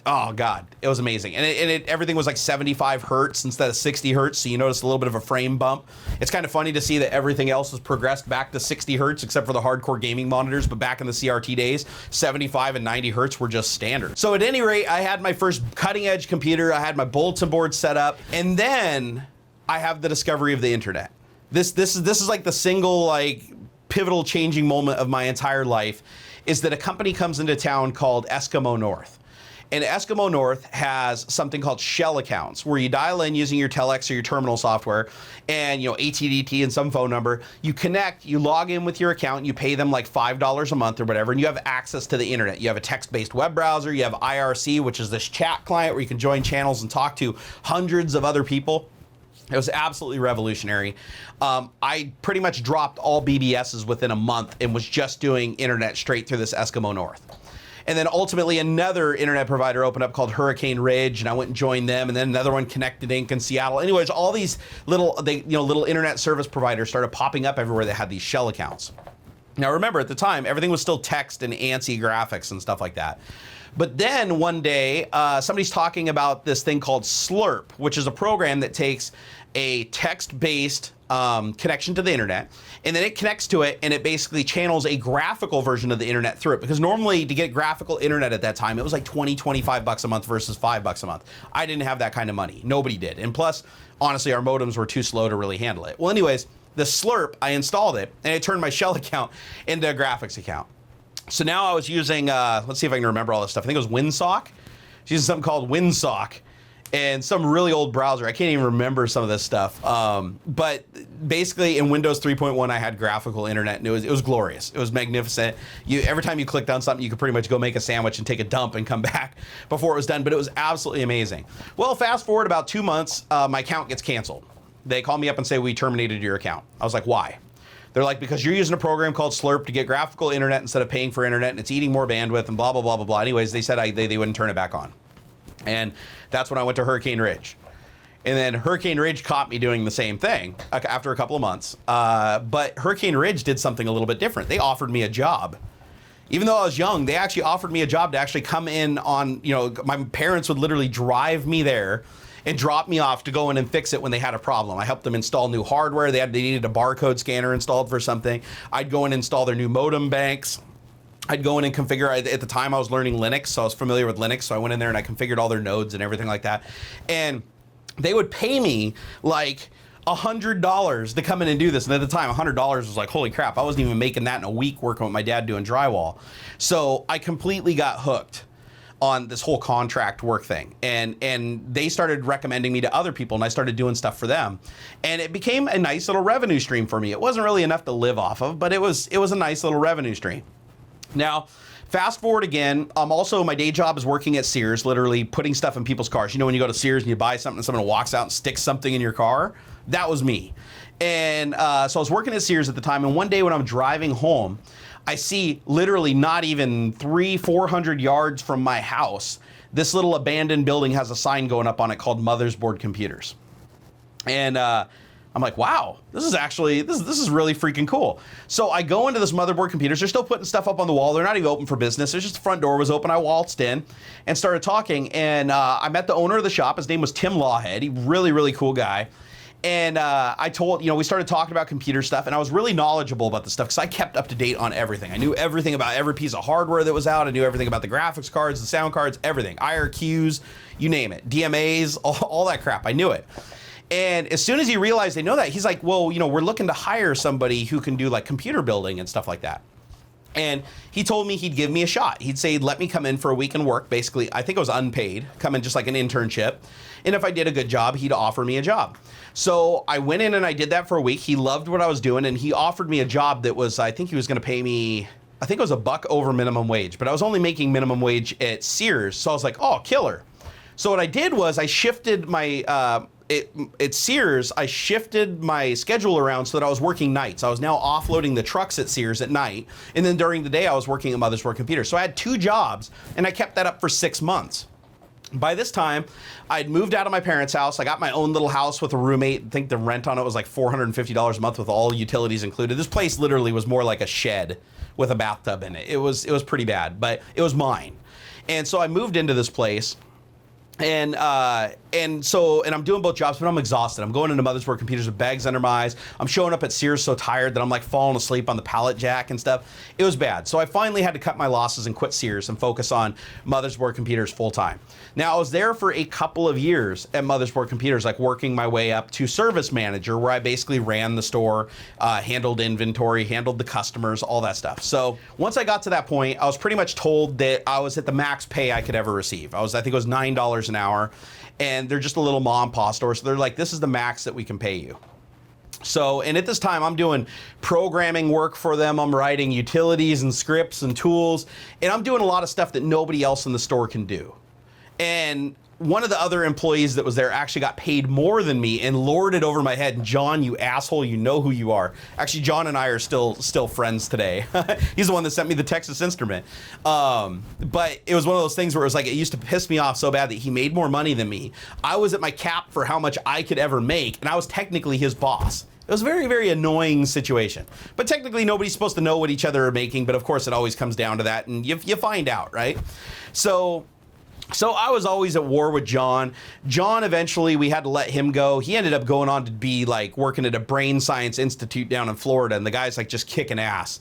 Oh God, it was amazing. And everything was like 75 hertz instead of 60 hertz. So you notice a little bit of a frame bump. It's kind of funny to see that everything else has progressed back to 60 hertz except for the hardcore gaming monitors. But back in the CRT days, 75 and 90 hertz were just standard. So at any rate, I had my first cutting edge computer. I had my bulletin board set up, and then I have the discovery of the internet. This is like the single like pivotal changing moment of my entire life, is that a company comes into town called Eskimo North. And Eskimo North has something called shell accounts, where you dial in using your telex or your terminal software and, you know, AT&T and some phone number. You connect, you log in with your account, you pay them like $5 a month or whatever, and you have access to the internet. You have a text-based web browser, you have IRC, which is this chat client where you can join channels and talk to hundreds of other people. It was absolutely revolutionary. I pretty much dropped all BBSs within a month and was just doing internet straight through this Eskimo North. And then ultimately another internet provider opened up called Hurricane Ridge, and I went and joined them. And then another one, Connected Inc. in Seattle. Anyways, all these little internet service providers started popping up everywhere that had these shell accounts. Now remember, at the time, everything was still text and ANSI graphics and stuff like that. But then one day, somebody's talking about this thing called Slurp, which is a program that takes a text-based connection to the internet, and then it connects to it, and it basically channels a graphical version of the internet through it. Because normally to get graphical internet at that time, it was like 20, 25 bucks a month versus $5 a month. I didn't have that kind of money. Nobody did. And plus, honestly, our modems were too slow to really handle it. Well, anyways, the Slurp, I installed it, and it turned my shell account into a graphics account. So now I was using, let's see if I can remember all this stuff. I think it was Windsock. I was using something called Windsock and some really old browser. I can't even remember some of this stuff. But basically in Windows 3.1, I had graphical internet, and it was glorious. It was magnificent. Every time you clicked on something, you could pretty much go make a sandwich and take a dump and come back before it was done. But it was absolutely amazing. Well, fast forward about 2 months, my account gets canceled. They call me up and say, we terminated your account. I was like, why? They're like, because you're using a program called Slurp to get graphical internet instead of paying for internet, and it's eating more bandwidth and blah, blah, blah, blah, blah. Anyways, they said they wouldn't turn it back on. And that's when I went to Hurricane Ridge. And then Hurricane Ridge caught me doing the same thing after a couple of months. But Hurricane Ridge did something a little bit different. They offered me a job. Even though I was young, they actually offered me a job to actually come in on, my parents would literally drive me there and drop me off to go in and fix it when they had a problem. I helped them install new hardware. They needed a barcode scanner installed for something. I'd go in and install their new modem banks. I'd go in and configure. At the time I was learning Linux, so I was familiar with Linux. So I went in there and I configured all their nodes and everything like that. And they would pay me like $100 to come in and do this. And at the time, $100 was like, holy crap, I wasn't even making that in a week working with my dad doing drywall. So I completely got hooked on this whole contract work thing. And they started recommending me to other people, and I started doing stuff for them. And it became a nice little revenue stream for me. It wasn't really enough to live off of, but it was a nice little revenue stream. Now, fast forward again, also my day job is working at Sears, literally putting stuff in people's cars. You know, when you go to Sears and you buy something and someone walks out and sticks something in your car? That was me. And so I was working at Sears at the time, and one day when I'm driving home, I see literally not even 300-400 yards from my house, this little abandoned building has a sign going up on it called Mothersboard Computers. And I'm like, wow, this is really freaking cool. So I go into this Motherboard Computers. They're still putting stuff up on the wall. They're not even open for business. There's just the front door was open. I waltzed in and started talking. And I met the owner of the shop. His name was Tim Lawhead. He really, really cool guy. And we started talking about computer stuff, and I was really knowledgeable about the stuff because I kept up to date on everything. I knew everything about every piece of hardware that was out. I knew everything about the graphics cards, the sound cards, everything. IRQs, you name it. DMAs, all that crap. I knew it. And as soon as he realized they know that, he's like, well, we're looking to hire somebody who can do like computer building and stuff like that. And he told me he'd give me a shot. He'd say, let me come in for a week and work. Basically, I think it was unpaid, come in just like an internship. And if I did a good job, he'd offer me a job. So I went in and I did that for a week. He loved what I was doing, and he offered me a job that was, I think he was going to pay me, I think it was $1 over minimum wage, but I was only making minimum wage at Sears. So I was like, oh, killer. So what I did was I shifted my, at Sears, I shifted my schedule around so that I was working nights. I was now offloading the trucks at Sears at night, and then during the day I was working at Mothersboard Computers. So I had 2 jobs, and I kept that up for 6 months. By this time, I'd moved out of my parents' house. I got my own little house with a roommate. I think the rent on it was like $450 a month with all utilities included. This place literally was more like a shed with a bathtub in it. It was pretty bad, but it was mine. And so I moved into this place. And I'm doing both jobs, but I'm exhausted. I'm going into Mothersboard Computers with bags under my eyes. I'm showing up at Sears so tired that I'm like falling asleep on the pallet jack and stuff. It was bad. So I finally had to cut my losses and quit Sears and focus on Mothersboard Computers full time. Now I was there for a couple of years at Mothersboard Computers, like working my way up to service manager, where I basically ran the store, handled inventory, handled the customers, all that stuff. So once I got to that point, I was pretty much told that I was at the max pay I could ever receive. I think it was $9 an hour. And they're just a little mom and pop store. So they're like, this is the max that we can pay you. So, and at this time I'm doing programming work for them. I'm writing utilities and scripts and tools, and I'm doing a lot of stuff that nobody else in the store can do. And one of the other employees that was there actually got paid more than me and lorded over my head. And John, you asshole, you know who you are. Actually, John and I are still friends today. He's the one that sent me the Texas Instrument. But it was one of those things where it was like, it used to piss me off so bad that he made more money than me. I was at my cap for how much I could ever make, and I was technically his boss. It was a very, very annoying situation. But technically, nobody's supposed to know what each other are making, but of course, it always comes down to that, and you find out, right? So I was always at war with John. John, eventually, we had to let him go. He ended up going on to be like working at a brain science institute down in Florida, and the guy's like just kicking ass.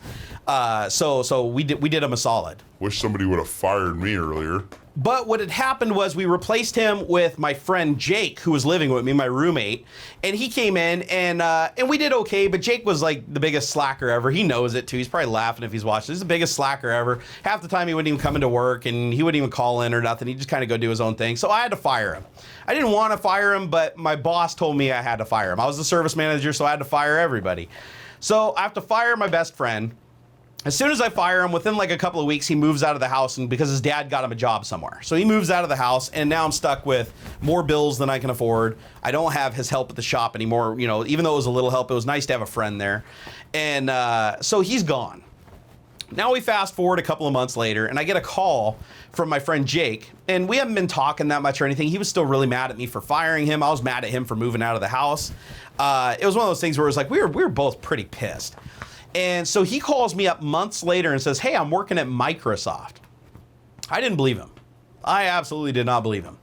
So we did him a solid. Wish somebody would have fired me earlier. But what had happened was we replaced him with my friend Jake, who was living with me, my roommate, and he came in and we did okay. But Jake was like the biggest slacker ever. He knows it too. He's probably laughing if he's watching. He's the biggest slacker ever. Half the time he wouldn't even come into work, and he wouldn't even call in or nothing. He'd just kind of go do his own thing. So I had to fire him. I didn't want to fire him, but my boss told me I had to fire him. I was the service manager, so I had to fire everybody. So I have to fire my best friend. As soon as I fire him, within like a couple of weeks, he moves out of the house, and because his dad got him a job somewhere. So he moves out of the house, and now I'm stuck with more bills than I can afford. I don't have his help at the shop anymore. You know, even though it was a little help, it was nice to have a friend there. And so he's gone. Now we fast forward a couple of months later, and I get a call from my friend Jake, and we haven't been talking that much or anything. He was still really mad at me for firing him. I was mad at him for moving out of the house. It was one of those things where it was like we were both pretty pissed. And so he calls me up months later and says, hey, I'm working at Microsoft. I didn't believe him. I absolutely did not believe him.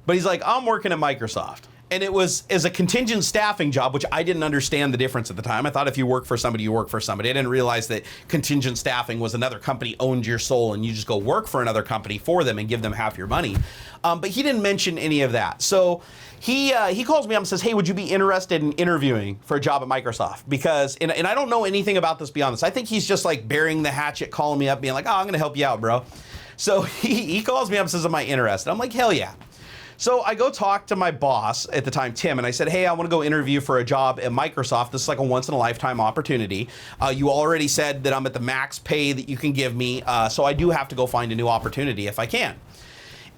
But he's like, I'm working at Microsoft. And it was as a contingent staffing job, which I didn't understand the difference at the time. I thought if you work for somebody, you work for somebody. I didn't realize that contingent staffing was another company owned your soul, and you just go work for another company for them and give them half your money. But he didn't mention any of that. So he calls me up and says, hey, would you be interested in interviewing for a job at Microsoft? Because, and I don't know anything about this beyond this. I think he's just like burying the hatchet, calling me up, being like, oh, I'm going to help you out, bro. So he calls me up and says, am I interested? I'm like, hell yeah. So I go talk to my boss at the time, Tim, and I said, hey, I want to go interview for a job at Microsoft. This is like a once-in-a-lifetime opportunity. You already said that I'm at the max pay that you can give me, so I do have to go find a new opportunity if I can.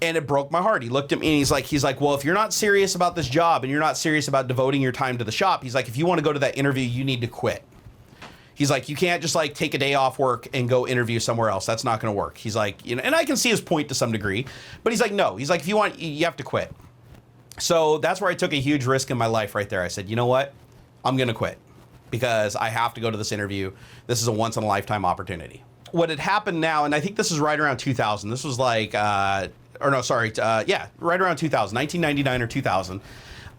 And it broke my heart. He looked at me and he's like, well, if you're not serious about this job and you're not serious about devoting your time to the shop, he's like, if you want to go to that interview, you need to quit. He's like, you can't just like take a day off work and go interview somewhere else. That's not going to work. He's like, you know, and I can see his point to some degree, but he's like, no. He's like, if you want, you have to quit. So that's where I took a huge risk in my life right there. I said, you know what? I'm going to quit because I have to go to this interview. This is a once in a lifetime opportunity. What had happened now, and I think this is right around 2000. This was like, right around 2000, 1999 or 2000.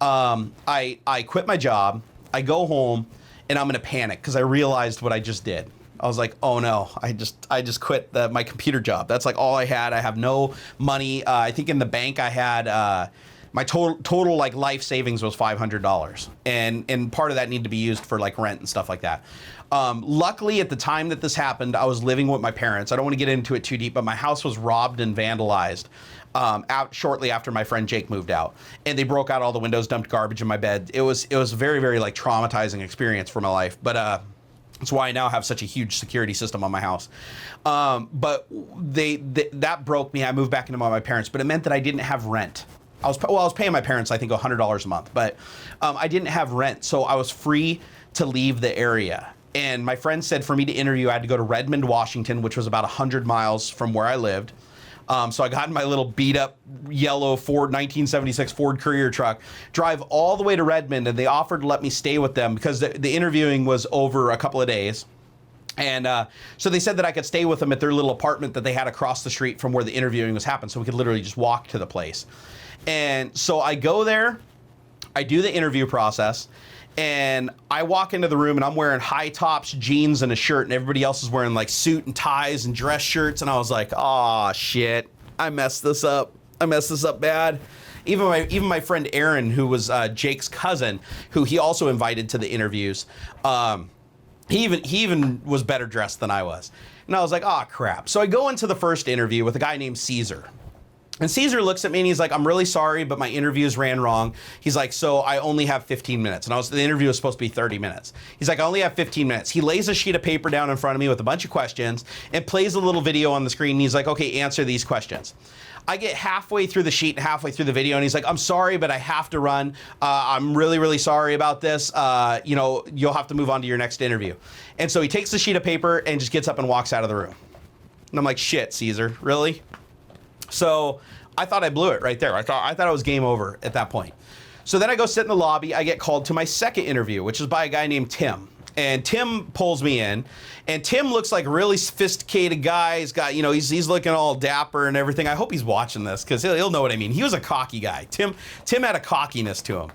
I quit my job. I go home. And I'm in a panic because I realized what I just did. I was like, oh no, I just quit my computer job. That's like all I had. I have no money. I think in the bank I had, my total like life savings was $500. And part of that needed to be used for like rent and stuff like that. Luckily at the time that this happened, I was living with my parents. I don't want to get into it too deep, but my house was robbed and vandalized. Out shortly after my friend Jake moved out, and they broke out all the windows, dumped garbage in my bed. It was a very, very like traumatizing experience for my life, but that's why I now have such a huge security system on my house. But that broke me. I moved back into my parents, but it meant that I didn't have rent. I was paying my parents, I think, $100 a month, but I didn't have rent, so I was free to leave the area. And my friend said for me to interview, I had to go to Redmond, Washington, which was about 100 miles from where I lived. So I got in my little beat-up yellow 1976 Ford Courier truck, drive all the way to Redmond, and they offered to let me stay with them because the interviewing was over a couple of days. And so they said that I could stay with them at their little apartment that they had across the street from where the interviewing was happening. So we could literally just walk to the place. And so I go there, I do the interview process, and I walk into the room and I'm wearing high tops, jeans, and a shirt, and everybody else is wearing like suit and ties and dress shirts. And I was like, oh shit, I messed this up. I messed this up bad. Even my friend Aaron, who was Jake's cousin, who he also invited to the interviews, he even was better dressed than I was. And I was like, oh crap. So I go into the first interview with a guy named Caesar. And Caesar looks at me and he's like, I'm really sorry, but my interviews ran wrong. He's like, so I only have 15 minutes. And the interview was supposed to be 30 minutes. He's like, I only have 15 minutes. He lays a sheet of paper down in front of me with a bunch of questions and plays a little video on the screen. And he's like, okay, answer these questions. I get halfway through the sheet and halfway through the video, and he's like, I'm sorry, but I have to run. I'm really, really sorry about this. You'll have to move on to your next interview. And so he takes the sheet of paper and just gets up and walks out of the room. And I'm like, shit, Caesar, really? So I thought I blew it right there. I thought it was game over at that point. So then I go sit in the lobby. I get called to my second interview, which is by a guy named Tim. And Tim pulls me in, and Tim looks like a really sophisticated guy. He's got, he's looking all dapper and everything. I hope he's watching this because he'll know what I mean. He was a cocky guy. Tim had a cockiness to him.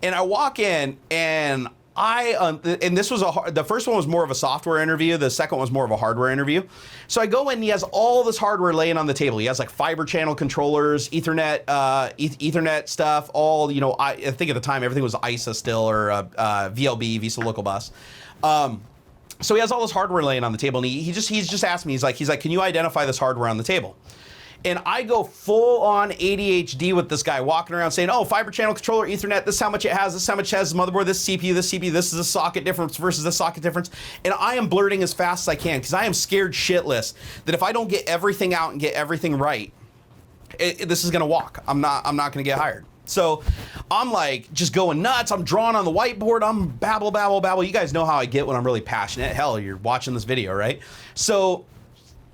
And I walk in, and this was the first one was more of a software interview. The second one was more of a hardware interview. So I go in, and he has all this hardware laying on the table. He has like fiber channel controllers, Ethernet, Ethernet stuff. All I think at the time everything was ISA still or VLB, Visa Local Bus. So he has all this hardware laying on the table, and he's just asked me. He's like, can you identify this hardware on the table? And I go full on ADHD with this guy walking around saying, oh, fiber channel controller, Ethernet, this is how much it has, this is how much it has, motherboard, this CPU, this is the socket difference versus the socket difference. And I am blurting as fast as I can because I am scared shitless that if I don't get everything out and get everything right, this is gonna walk. I'm not gonna get hired. So I'm like just going nuts. I'm drawing on the whiteboard. I'm babble. You guys know how I get when I'm really passionate. Hell, you're watching this video, right? So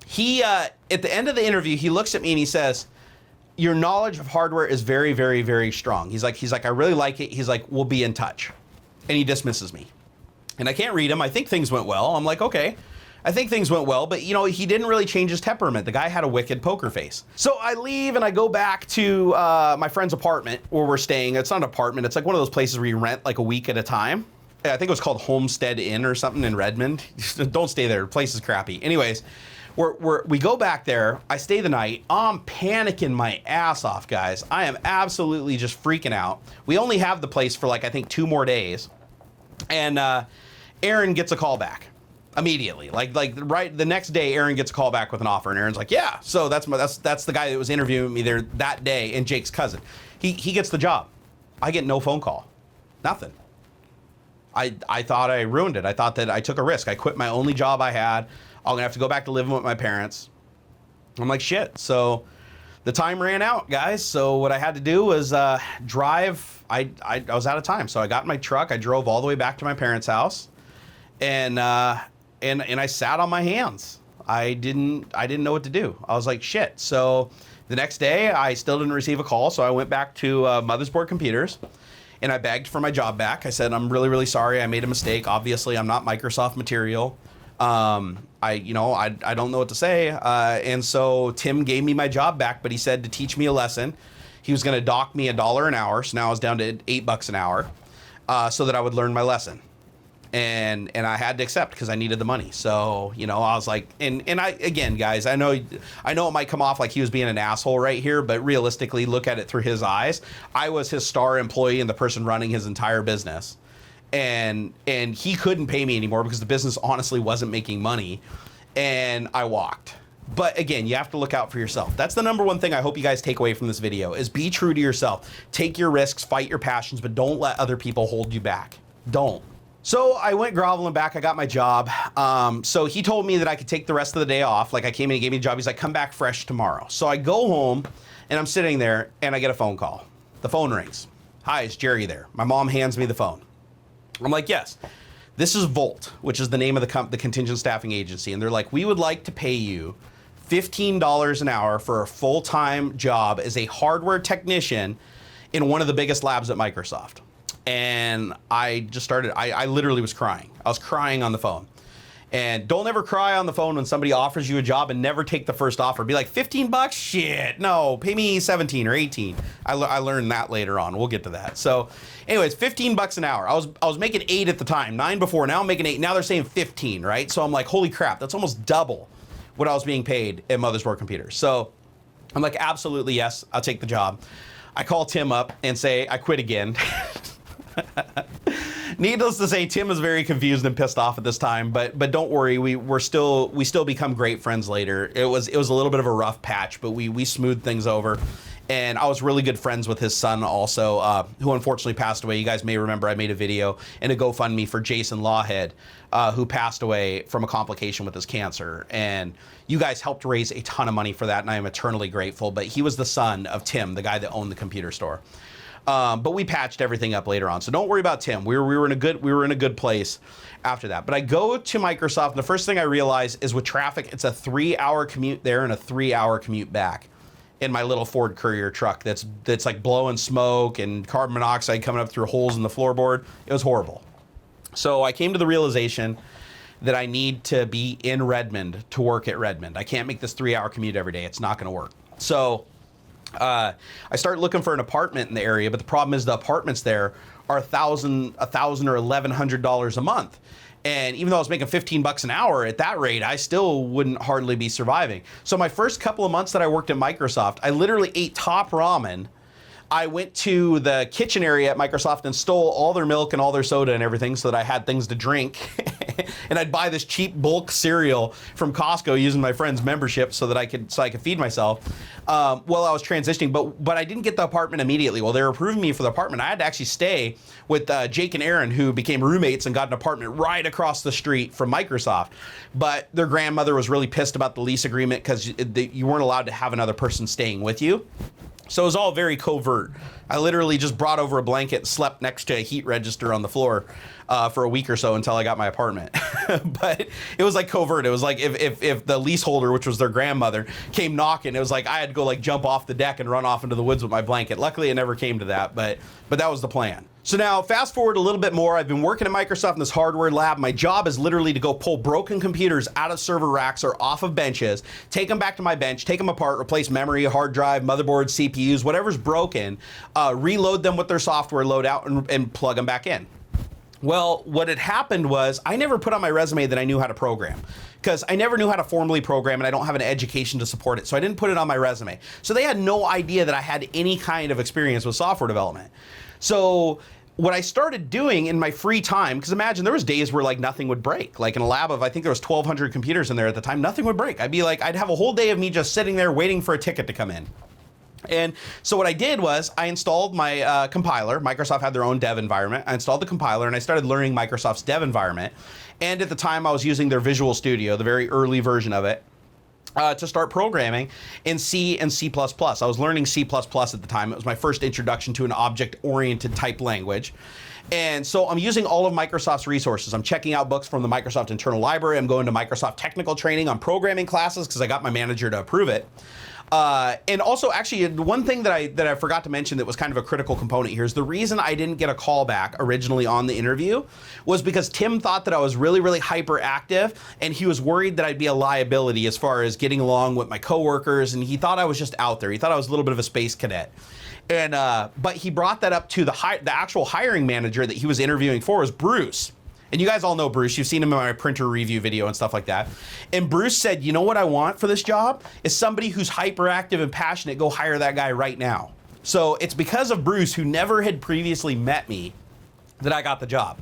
he, at the end of the interview, he looks at me and he says, your knowledge of hardware is very, very, very strong. He's like, I really like it. He's like, we'll be in touch. And he dismisses me. And I can't read him. I think things went well. I'm like, okay, I think things went well, but he didn't really change his temperament. The guy had a wicked poker face. So I leave and I go back to my friend's apartment where we're staying. It's not an apartment. It's like one of those places where you rent like a week at a time. I think it was called Homestead Inn or something in Redmond. Don't stay there. The place is crappy. Anyways, we go back there. I stay the night. I'm panicking my ass off, guys. I am absolutely just freaking out. We only have the place for like, I think 2 more days. And Aaron gets a call back immediately. Like right the next day, Aaron gets a call back with an offer. And Aaron's like, yeah. So that's the guy that was interviewing me there that day, and Jake's cousin. He gets the job. I get no phone call. Nothing. I thought I ruined it. I thought that I took a risk. I quit my only job I had. I'm gonna have to go back to living with my parents. I'm like, shit. So the time ran out, guys. So what I had to do was drive. I was out of time. So I got in my truck. I drove all the way back to my parents' house, and I sat on my hands. I didn't know what to do. I was like, shit. So the next day, I still didn't receive a call. So I went back to Mothersboard Computers, and I begged for my job back. I said, I'm really, really sorry. I made a mistake. Obviously, I'm not Microsoft material. I don't know what to say. And so Tim gave me my job back, but he said to teach me a lesson. He was going to dock me $1 an hour. So now I was down to $8 an hour, so that I would learn my lesson. And I had to accept because I needed the money. So, I was like, again, guys, I know it might come off like he was being an asshole right here, but realistically look at it through his eyes. I was his star employee and the person running his entire business. And he couldn't pay me anymore because the business honestly wasn't making money, and I walked. But again, you have to look out for yourself. That's the number one thing I hope you guys take away from this video is be true to yourself. Take your risks, fight your passions, but don't let other people hold you back. Don't. So I went groveling back. I got my job. So he told me that I could take the rest of the day off. Like I came in, he gave me a job. He's like, come back fresh tomorrow. So I go home and I'm sitting there and I get a phone call. The phone rings. Hi, is Jerry there? My mom hands me the phone. I'm like, yes, this is Volt, which is the name of the contingent staffing agency. And they're like, we would like to pay you $15 an hour for a full-time job as a hardware technician in one of the biggest labs at Microsoft. And I just started, I literally was crying. I was crying on the phone. And don't ever cry on the phone when somebody offers you a job, and never take the first offer. Be like, 15 bucks? Shit, no, pay me 17 or 18. I learned that later on. We'll get to that. So anyways, 15 bucks an hour. I was making 8 at the time, 9 before. Now I'm making 8. Now they're saying 15, right? So I'm like, holy crap, that's almost double what I was being paid at Mothersboard Computers. So I'm like, absolutely, yes, I'll take the job. I call Tim up and say, I quit again. Needless to say, Tim is very confused and pissed off at this time, but don't worry, we still become great friends later. It was a little bit of a rough patch, but we smoothed things over. And I was really good friends with his son also, who unfortunately passed away. You guys may remember I made a video and a GoFundMe for Jason Lawhead, who passed away from a complication with his cancer. And you guys helped raise a ton of money for that, and I am eternally grateful. But he was the son of Tim, the guy that owned the computer store. But we patched everything up later on, so don't worry about Tim. We were in a good place after that. But I go to Microsoft, and the first thing I realize is with traffic, it's a 3-hour commute there and a 3-hour commute back in my little Ford Courier truck that's like blowing smoke and carbon monoxide coming up through holes in the floorboard. It was horrible. So I came to the realization that I need to be in Redmond to work at Redmond. I can't make this 3-hour commute every day. It's not going to work. So I started looking for an apartment in the area, but the problem is the apartments there are $1,000 or $1,100 a month. And even though I was making 15 bucks an hour at that rate, I still wouldn't hardly be surviving. So my first couple of months that I worked at Microsoft, I literally ate top ramen. I went to the kitchen area at Microsoft and stole all their milk and all their soda and everything so that I had things to drink. And I'd buy this cheap bulk cereal from Costco using my friend's membership so that I could feed myself while I was transitioning. But I didn't get the apartment immediately. While they were approving me for the apartment, I had to actually stay with Jake and Aaron, who became roommates and got an apartment right across the street from Microsoft. But their grandmother was really pissed about the lease agreement because you weren't allowed to have another person staying with you. So it was all very covert. I literally just brought over a blanket and slept next to a heat register on the floor for a week or so until I got my apartment. But it was like covert. It was like if the leaseholder, which was their grandmother, came knocking, it was like I had to go like jump off the deck and run off into the woods with my blanket. Luckily, it never came to that, but that was the plan. So now fast forward a little bit more. I've been working at Microsoft in this hardware lab. My job is literally to go pull broken computers out of server racks or off of benches, take them back to my bench, take them apart, replace memory, hard drive, motherboards, CPUs, whatever's broken, reload them with their software loadout and plug them back in. Well, what had happened was I never put on my resume that I knew how to program because I never knew how to formally program and I don't have an education to support it. So I didn't put it on my resume. So they had no idea that I had any kind of experience with software development. So what I started doing in my free time, because imagine there was days where like nothing would break. Like in a lab of, I think there was 1,200 computers in there at the time, nothing would break. I'd have a whole day of me just sitting there waiting for a ticket to come in. And so what I did was I installed my compiler. Microsoft had their own dev environment. I installed the compiler and I started learning Microsoft's dev environment. And at the time I was using their Visual Studio, the very early version of it, to start programming in C and C++. I was learning C++ at the time. It was my first introduction to an object-oriented type language. And so I'm using all of Microsoft's resources. I'm checking out books from the Microsoft internal library. I'm going to Microsoft technical training on programming classes because I got my manager to approve it. And also, actually, one thing that I forgot to mention that was kind of a critical component here is the reason I didn't get a call back originally on the interview was because Tim thought that I was really, really hyperactive, and he was worried that I'd be a liability as far as getting along with my coworkers, and he thought I was just out there. He thought I was a little bit of a space cadet. And but he brought that up to the actual hiring manager that he was interviewing for was Bruce. And you guys all know Bruce. You've seen him in my printer review video and stuff like that. And Bruce said, you know what I want for this job is somebody who's hyperactive and passionate. Go hire that guy right now. So it's because of Bruce, who never had previously met me, that I got the job.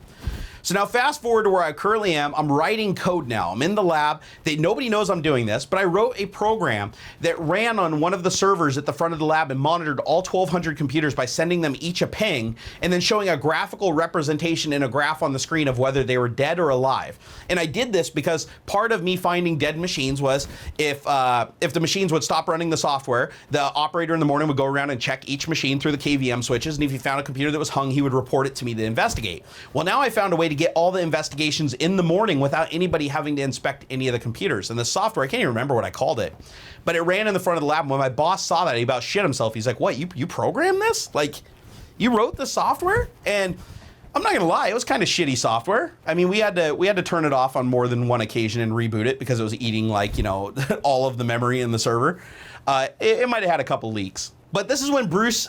So now fast forward to where I currently am. I'm writing code now. I'm in the lab. Nobody knows I'm doing this, but I wrote a program that ran on one of the servers at the front of the lab and monitored all 1,200 computers by sending them each a ping and then showing a graphical representation in a graph on the screen of whether they were dead or alive. And I did this because part of me finding dead machines was if the machines would stop running the software, the operator in the morning would go around and check each machine through the KVM switches, and if he found a computer that was hung, he would report it to me to investigate. Well, now I found a way to get all the investigations in the morning without anybody having to inspect any of the computers. And the software, I can't even remember what I called it, but it ran in the front of the lab. And when my boss saw that, he about shit himself. He's like, what, you programmed this? Like, you wrote the software? And I'm not gonna lie, it was kind of shitty software. I mean, we had to turn it off on more than one occasion and reboot it because it was eating like, you know, all of the memory in the server. It might have had a couple leaks. But this is when Bruce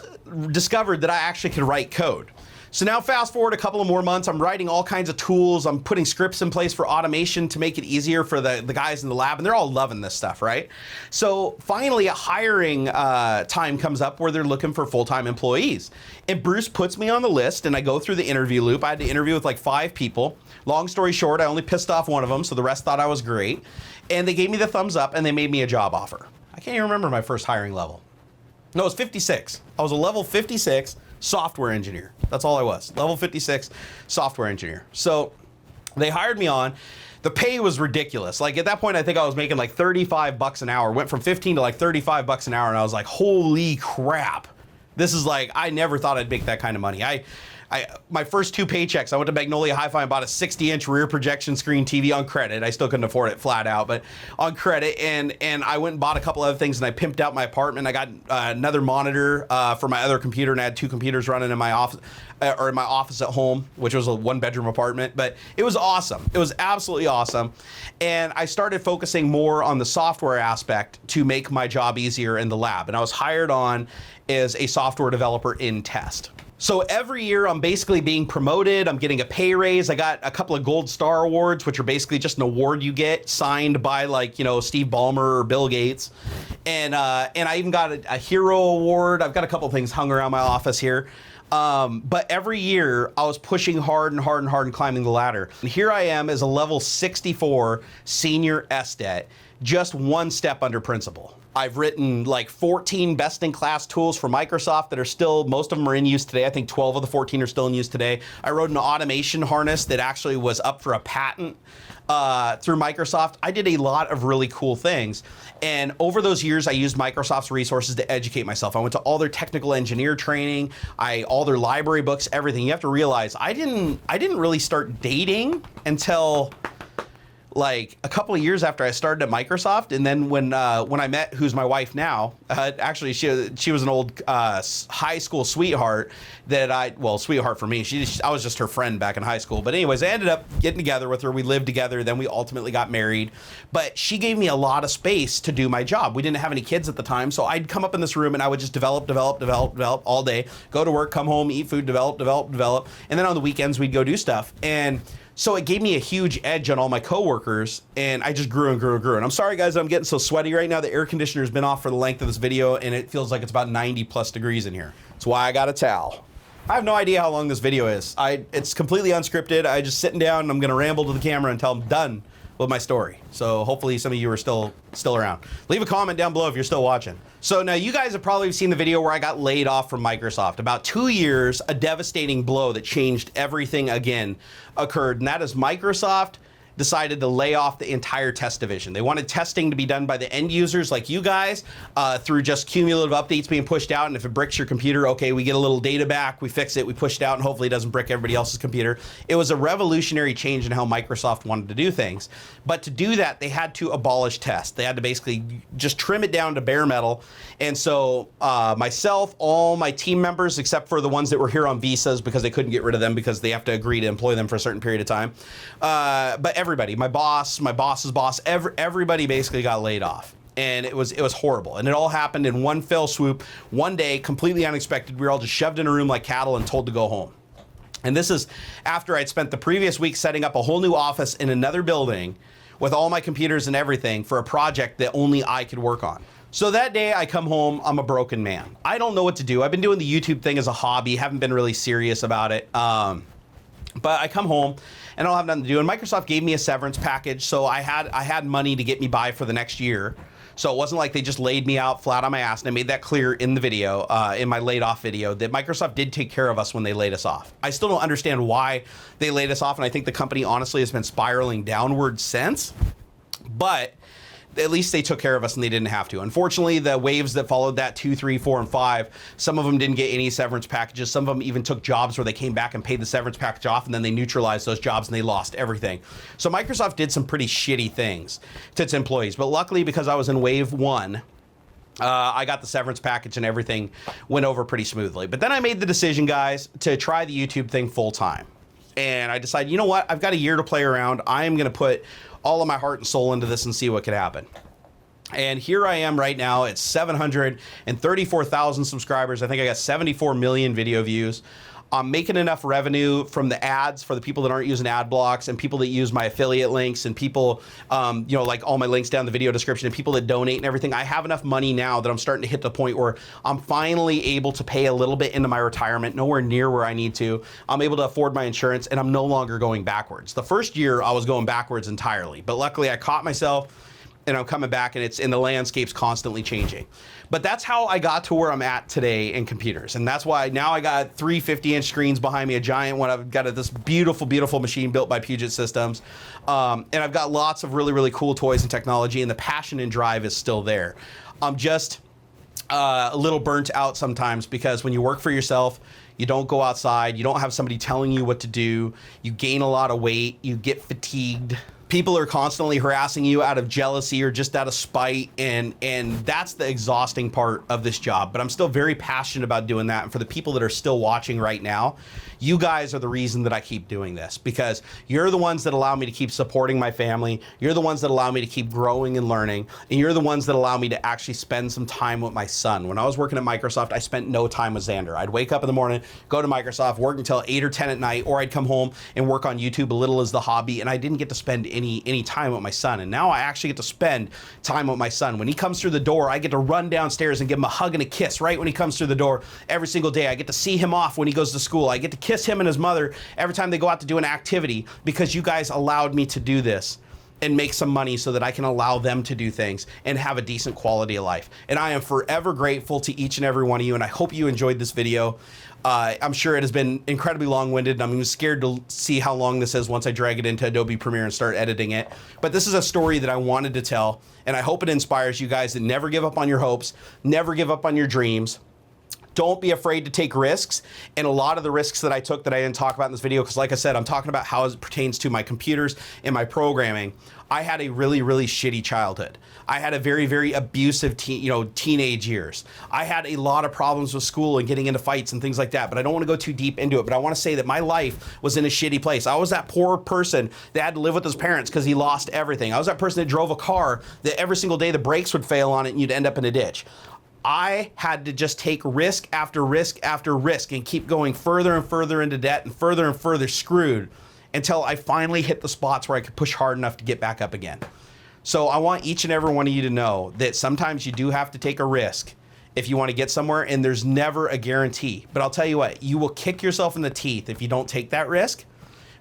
discovered that I actually could write code. So now fast forward a couple of more months, I'm writing all kinds of tools. I'm putting scripts in place for automation to make it easier for the guys in the lab, and they're all loving this stuff, right? So finally a hiring time comes up where they're looking for full-time employees. And Bruce puts me on the list and I go through the interview loop. I had to interview with like 5 people. Long story short, I only pissed off one of them, so the rest thought I was great. And they gave me the thumbs up and they made me a job offer. I can't even remember my first hiring level. No, it was 56. I was a level 56 software engineer. That's all I was. Level 56 software engineer. So they hired me on. The pay was ridiculous. Like at that point, I think I was making like 35 bucks an hour. Went from 15 to like 35 bucks an hour. And I was like, holy crap. This is like, I never thought I'd make that kind of money. My first 2 paychecks, I went to Magnolia Hi-Fi and bought a 60-inch rear projection screen TV on credit. I still couldn't afford it flat out, but on credit. And I went and bought a couple other things and I pimped out my apartment. I got another monitor for my other computer, and I had 2 computers running in my office, or in my office at home, which was a 1-bedroom apartment. But it was awesome. It was absolutely awesome. And I started focusing more on the software aspect to make my job easier in the lab. And I was hired on as a software developer in test. So every year I'm basically being promoted. I'm getting a pay raise. I got a couple of gold star awards, which are basically just an award you get signed by like, you know, Steve Ballmer or Bill Gates. And I even got a hero award. I've got a couple of things hung around my office here. But every year I was pushing hard and hard and hard and climbing the ladder. And here I am as a level 64 senior SDET, just 1 step under principal. I've written like 14 best-in-class tools for Microsoft that are still, most of them are in use today. I think 12 of the 14 are still in use today. I wrote an automation harness that actually was up for a patent through Microsoft. I did a lot of really cool things. And over those years, I used Microsoft's resources to educate myself. I went to all their technical engineer training, all their library books, everything. You have to realize I didn't really start dating until like a couple of years after I started at Microsoft. And then when I met who's my wife now, actually she was an old high school sweetheart that sweetheart for me. I was just her friend back in high school. But anyways, I ended up getting together with her. We lived together. Then we ultimately got married. But she gave me a lot of space to do my job. We didn't have any kids at the time. So I'd come up in this room and I would just develop all day, go to work, come home, eat food, develop. And then on the weekends, we'd go do stuff. And so it gave me a huge edge on all my coworkers, and I just grew and grew and grew. And I'm sorry, guys, I'm getting so sweaty right now. The air conditioner's been off for the length of this video, and it feels like it's about 90 plus degrees in here. That's why I got a towel. I have no idea how long this video is. It's completely unscripted. I just sitting down, and I'm gonna ramble to the camera until I'm done with my story. So hopefully some of you are still around. Leave a comment down below if you're still watching. So now you guys have probably seen the video where I got laid off from Microsoft. About 2 years, a devastating blow that changed everything again occurred, and that is Microsoft decided to lay off the entire test division. They wanted testing to be done by the end users like you guys through just cumulative updates being pushed out, and if it bricks your computer, okay, we get a little data back, we fix it, we push it out, and hopefully it doesn't brick everybody else's computer. It was a revolutionary change in how Microsoft wanted to do things. But to do that, they had to abolish tests. They had to basically just trim it down to bare metal. And so myself, all my team members, except for the ones that were here on visas because they couldn't get rid of them because they have to agree to employ them for a certain period of time. But everybody, my boss, my boss's boss, everybody basically got laid off. And it was horrible. And it all happened in one fell swoop, one day, completely unexpected. We were all just shoved in a room like cattle and told to go home. And this is after I'd spent the previous week setting up a whole new office in another building with all my computers and everything for a project that only I could work on. So that day I come home, I'm a broken man. I don't know what to do. I've been doing the YouTube thing as a hobby, haven't been really serious about it. But I come home and I don't have nothing to do. And Microsoft gave me a severance package, so I had money to get me by for the next year. So it wasn't like they just laid me out flat on my ass, and I made that clear in the video, in my laid off video, that Microsoft did take care of us when they laid us off. I still don't understand why they laid us off, and I think the company honestly has been spiraling downward since, but at least they took care of us and they didn't have to. Unfortunately, the waves that followed that, 2, 3, 4, and 5, some of them didn't get any severance packages. Some of them even took jobs where they came back and paid the severance package off, and then they neutralized those jobs and they lost everything. So Microsoft did some pretty shitty things to its employees. But luckily, because I was in wave 1, I got the severance package and everything went over pretty smoothly. But then I made the decision, guys, to try the YouTube thing full time. And I decided, you know what? I've got a year to play around. I am going to put all of my heart and soul into this and see what could happen. And here I am right now at 734,000 subscribers. I think I got 74 million video views. I'm making enough revenue from the ads for the people that aren't using ad blocks and people that use my affiliate links and people, you know, like all my links down in the video description and people that donate and everything. I have enough money now that I'm starting to hit the point where I'm finally able to pay a little bit into my retirement, nowhere near where I need to. I'm able to afford my insurance and I'm no longer going backwards. The first year I was going backwards entirely, but luckily I caught myself and I'm coming back and the landscape's constantly changing. But that's how I got to where I'm at today in computers. And that's why now I got 3 50-inch screens behind me, a giant one. I've got this beautiful, beautiful machine built by Puget Systems. And I've got lots of really, really cool toys and technology, and the passion and drive is still there. I'm just a little burnt out sometimes because when you work for yourself, you don't go outside, you don't have somebody telling you what to do, you gain a lot of weight, you get fatigued. People are constantly harassing you out of jealousy or just out of spite, and that's the exhausting part of this job. But I'm still very passionate about doing that. And for the people that are still watching right now, you guys are the reason that I keep doing this, because you're the ones that allow me to keep supporting my family. You're the ones that allow me to keep growing and learning. And you're the ones that allow me to actually spend some time with my son. When I was working at Microsoft, I spent no time with Xander. I'd wake up in the morning, go to Microsoft, work until 8 or 10 at night, or I'd come home and work on YouTube a little as the hobby. And I didn't get to spend any time with my son. And now I actually get to spend time with my son. When he comes through the door, I get to run downstairs and give him a hug and a kiss right when he comes through the door every single day. I get to see him off when he goes to school. I get to kiss him and his mother every time they go out to do an activity, because you guys allowed me to do this and make some money so that I can allow them to do things and have a decent quality of life. And I am forever grateful to each and every one of you, and I hope you enjoyed this video. I'm sure it has been incredibly long-winded, and I'm even scared to see how long this is once I drag it into Adobe Premiere and start editing it. But this is a story that I wanted to tell, and I hope it inspires you guys to never give up on your hopes, never give up on your dreams. Don't be afraid to take risks. And a lot of the risks that I took that I didn't talk about in this video, because like I said, I'm talking about how it pertains to my computers and my programming. I had a really, really shitty childhood. I had a very, very abusive teenage years. I had a lot of problems with school and getting into fights and things like that, but I don't want to go too deep into it. But I want to say that my life was in a shitty place. I was that poor person that had to live with his parents because he lost everything. I was that person that drove a car that every single day the brakes would fail on it and you'd end up in a ditch. I had to just take risk after risk after risk and keep going further and further into debt and further screwed until I finally hit the spots where I could push hard enough to get back up again. So I want each and every one of you to know that sometimes you do have to take a risk if you want to get somewhere, and there's never a guarantee. But I'll tell you what, you will kick yourself in the teeth if you don't take that risk,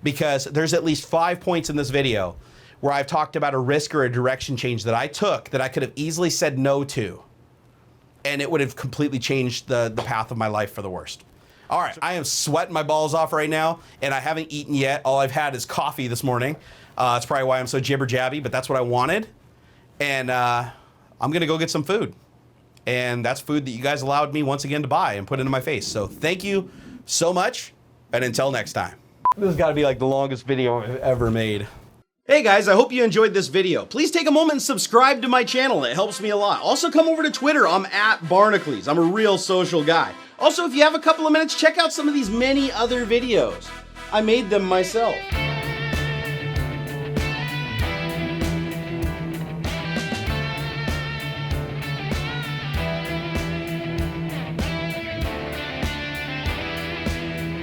because there's at least 5 points in this video where I've talked about a risk or a direction change that I took that I could have easily said no to, and it would have completely changed the path of my life for the worst. All right, I am sweating my balls off right now, and I haven't eaten yet. All I've had is coffee this morning. That's probably why I'm so jibber-jabby, but that's what I wanted. And I'm gonna go get some food. And that's food that you guys allowed me once again to buy and put into my face. So thank you so much, and until next time. This has gotta be like the longest video I've ever made. Hey guys, I hope you enjoyed this video. Please take a moment and subscribe to my channel. It helps me a lot. Also come over to Twitter. I'm at Barnacules. I'm a real social guy. Also, if you have a couple of minutes, check out some of these many other videos. I made them myself.